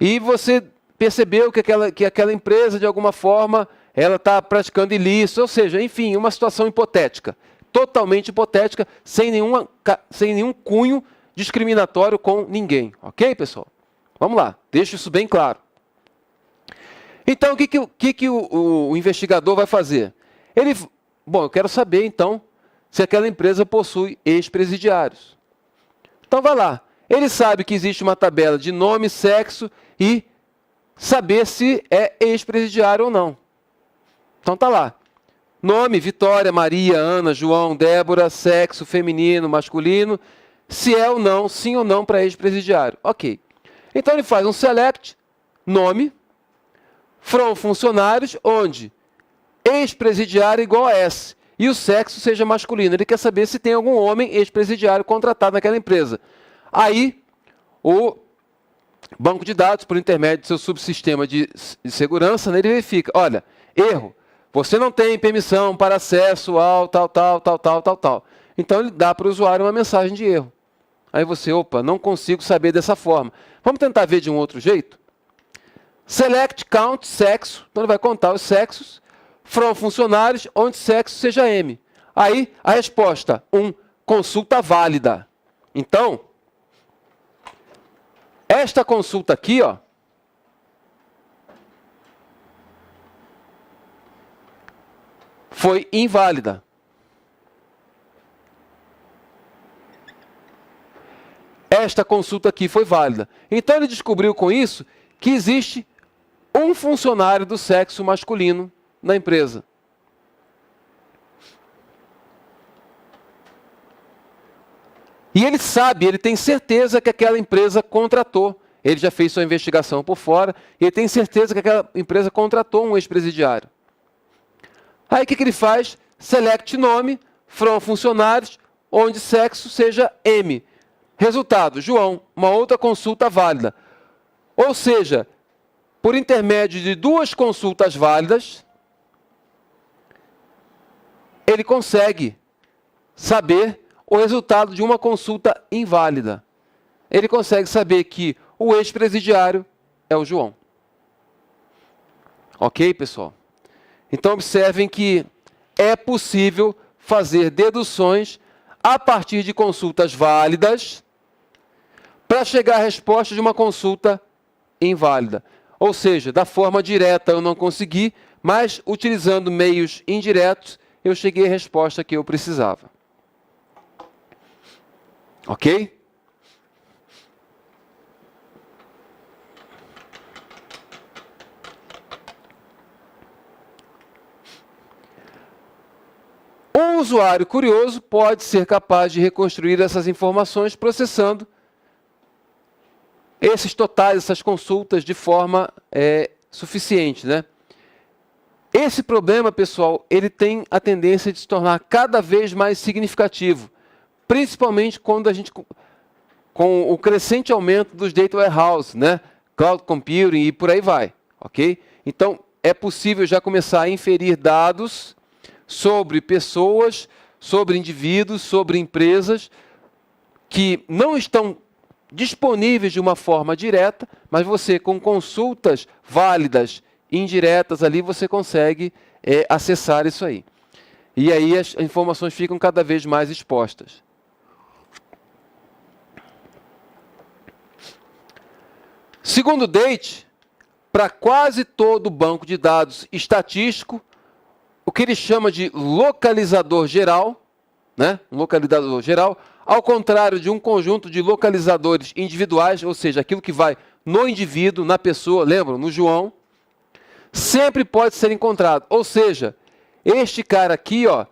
E você percebeu que aquela empresa, de alguma forma, ela está praticando ilícito, ou seja, enfim, uma situação hipotética, totalmente hipotética, sem nenhum cunho discriminatório com ninguém. Ok, pessoal? Vamos lá, deixo isso bem claro. Então, o que o investigador vai fazer? Bom, eu quero saber, então, se aquela empresa possui ex-presidiários. Então, vai lá. Ele sabe que existe uma tabela de nome, sexo e saber se é ex-presidiário ou não. Então, tá lá. Nome, Vitória, Maria, Ana, João, Débora, sexo, feminino, masculino, se é ou não, sim ou não para ex-presidiário. Ok. Então, ele faz um select, nome, from funcionários, onde ex-presidiário igual a S, e o sexo seja masculino. Ele quer saber se tem algum homem ex-presidiário contratado naquela empresa. Aí, o banco de dados, por intermédio do seu subsistema de segurança, ele verifica, olha, erro, você não tem permissão para acesso ao tal. Então, ele dá para o usuário uma mensagem de erro. Aí você, opa, não consigo saber dessa forma. Vamos tentar ver de um outro jeito? Select, count, sexo. Então, ele vai contar os sexos. From funcionários, onde sexo seja M. Aí, a resposta, consulta válida. Então, esta consulta aqui, ó, foi inválida. Esta consulta aqui foi válida. Então, ele descobriu com isso que existe um funcionário do sexo masculino na empresa. E ele sabe, ele tem certeza que aquela empresa contratou. Ele já fez sua investigação por fora, e ele tem certeza que aquela empresa contratou um ex-presidiário. Aí o que ele faz? Select nome, from funcionários, onde sexo seja M. Resultado, João, uma outra consulta válida. Ou seja, por intermédio de duas consultas válidas, ele consegue saber o resultado de uma consulta inválida. Ele consegue saber que o ex-presidiário é o João. Ok, pessoal? Então, observem que é possível fazer deduções a partir de consultas válidas para chegar à resposta de uma consulta inválida. Ou seja, da forma direta eu não consegui, mas utilizando meios indiretos, eu cheguei à resposta que eu precisava. Ok? Um usuário curioso pode ser capaz de reconstruir essas informações processando esses totais, essas consultas de forma suficiente, né? Esse problema, pessoal, ele tem a tendência de se tornar cada vez mais significativo, principalmente quando com o crescente aumento dos data warehouse, né? Cloud computing e por aí vai, ok? Então, é possível já começar a inferir dados sobre pessoas, sobre indivíduos, sobre empresas que não estão disponíveis de uma forma direta, mas você, com consultas válidas, indiretas ali, você consegue acessar isso aí. E aí as informações ficam cada vez mais expostas. Segundo o Date, para quase todo banco de dados estatístico, o que ele chama de localizador geral, né? Um localizador geral, ao contrário de um conjunto de localizadores individuais, ou seja, aquilo que vai no indivíduo, na pessoa, lembram? No João, sempre pode ser encontrado. Ou seja, este cara aqui, ó,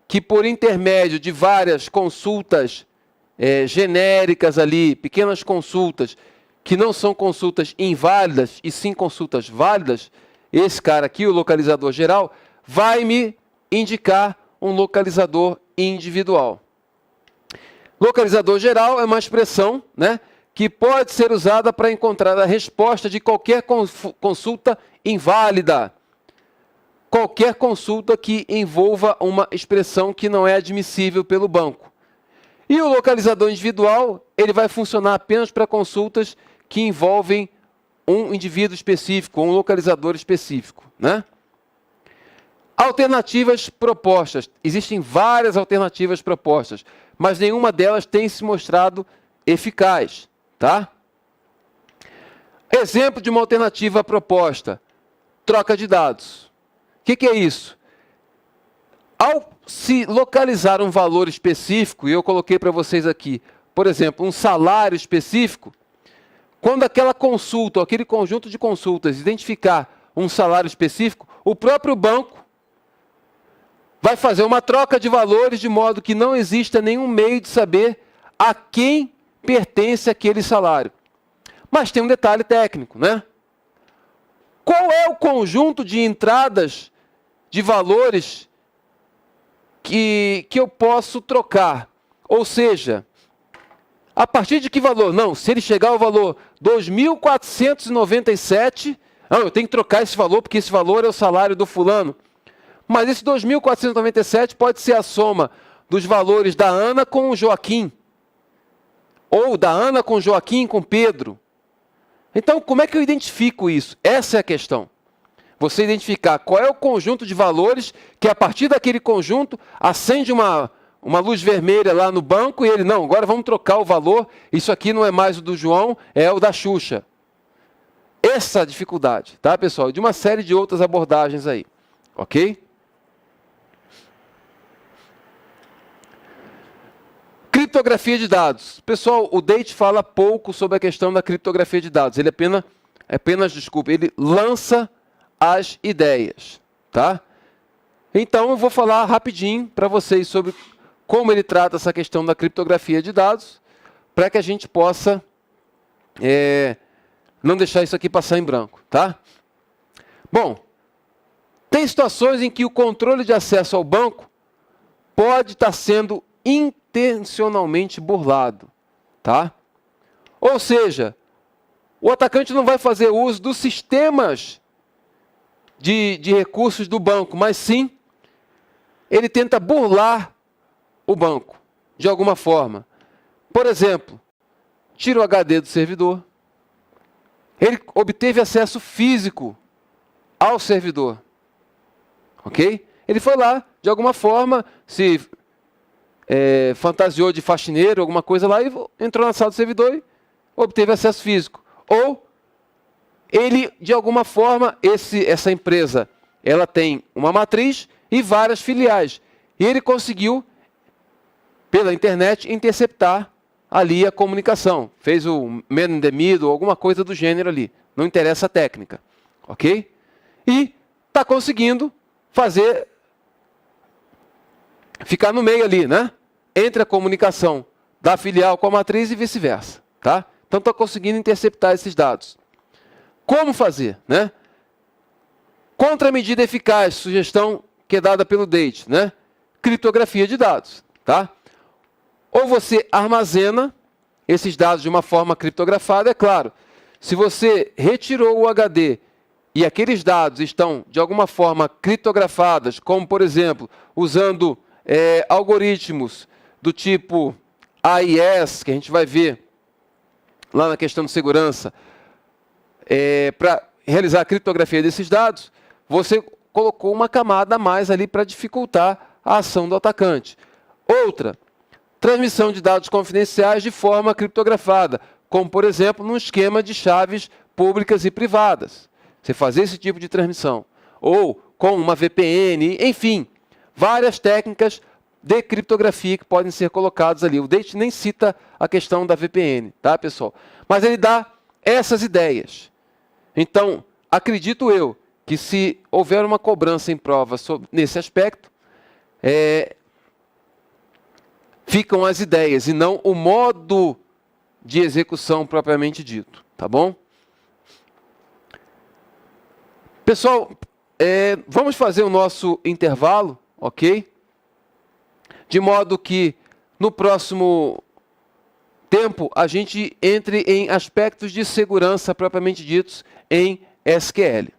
que por intermédio de várias consultas genéricas ali, pequenas consultas, que não são consultas inválidas, e sim consultas válidas, esse cara aqui, o localizador geral, vai me indicar um localizador individual. Localizador geral é uma expressão, né, que pode ser usada para encontrar a resposta de qualquer consulta inválida. Qualquer consulta que envolva uma expressão que não é admissível pelo banco. E o localizador individual, ele vai funcionar apenas para consultas que envolvem um indivíduo específico, um localizador específico, né? Alternativas propostas. Existem várias alternativas propostas, mas nenhuma delas tem se mostrado eficaz, tá? Exemplo de uma alternativa proposta: troca de dados. O que é isso? Ao se localizar um valor específico, e eu coloquei para vocês aqui, por exemplo, um salário específico, quando aquela consulta, ou aquele conjunto de consultas, identificar um salário específico, o próprio banco vai fazer uma troca de valores de modo que não exista nenhum meio de saber a quem pertence aquele salário. Mas tem um detalhe técnico, né? Qual é o conjunto de entradas de valores que eu posso trocar? Ou seja, a partir de que valor? Não, se ele chegar ao valor 2.497, eu tenho que trocar esse valor porque esse valor é o salário do fulano. Mas esse 2.497 pode ser a soma dos valores da Ana com o Joaquim. Ou da Ana com o Joaquim com Pedro. Então, como é que eu identifico isso? Essa é a questão. Você identificar qual é o conjunto de valores que, a partir daquele conjunto, acende uma luz vermelha lá no banco e ele, não, agora vamos trocar o valor, isso aqui não é mais o do João, é o da Xuxa. Essa é a dificuldade, tá, pessoal? De uma série de outras abordagens aí, ok? Criptografia de dados. Pessoal, o Date fala pouco sobre a questão da criptografia de dados. Ele ele lança as ideias, tá? Então, eu vou falar rapidinho para vocês sobre como ele trata essa questão da criptografia de dados, para que a gente possa não deixar isso aqui passar em branco, tá? Bom, tem situações em que o controle de acesso ao banco pode estar sendo intencionalmente burlado, tá? Ou seja, o atacante não vai fazer uso dos sistemas de recursos do banco, mas sim, ele tenta burlar o banco, de alguma forma. Por exemplo, tira o HD do servidor. Ele obteve acesso físico ao servidor. Ok? Ele foi lá, de alguma forma, se fantasiou de faxineiro, alguma coisa lá, e entrou na sala do servidor e obteve acesso físico. Ou ele, de alguma forma, essa empresa, ela tem uma matriz e várias filiais. E ele conseguiu, pela internet, interceptar ali a comunicação. Fez o man in the middle, alguma coisa do gênero ali. Não interessa a técnica. Ok? E está conseguindo ficar no meio ali, né? Entre a comunicação da filial com a matriz e vice-versa, tá? Então está conseguindo interceptar esses dados. Como fazer, né? Contramedida eficaz, sugestão que é dada pelo Date, né? Criptografia de dados, tá? Ou você armazena esses dados de uma forma criptografada, é claro. Se você retirou o HD e aqueles dados estão de alguma forma criptografados, como por exemplo, usando algoritmos do tipo AES, que a gente vai ver lá na questão de segurança, para realizar a criptografia desses dados, você colocou uma camada a mais ali para dificultar a ação do atacante. Outra, transmissão de dados confidenciais de forma criptografada, como por exemplo num esquema de chaves públicas e privadas. Você fazer esse tipo de transmissão. Ou com uma VPN, enfim, várias técnicas de criptografia que podem ser colocadas ali. O Date nem cita a questão da VPN, tá, pessoal? Mas ele dá essas ideias. Então, acredito eu que se houver uma cobrança em prova nesse aspecto, ficam as ideias e não o modo de execução propriamente dito, tá bom? Pessoal, vamos fazer o nosso intervalo, ok? De modo que no próximo tempo a gente entre em aspectos de segurança propriamente ditos em SQL.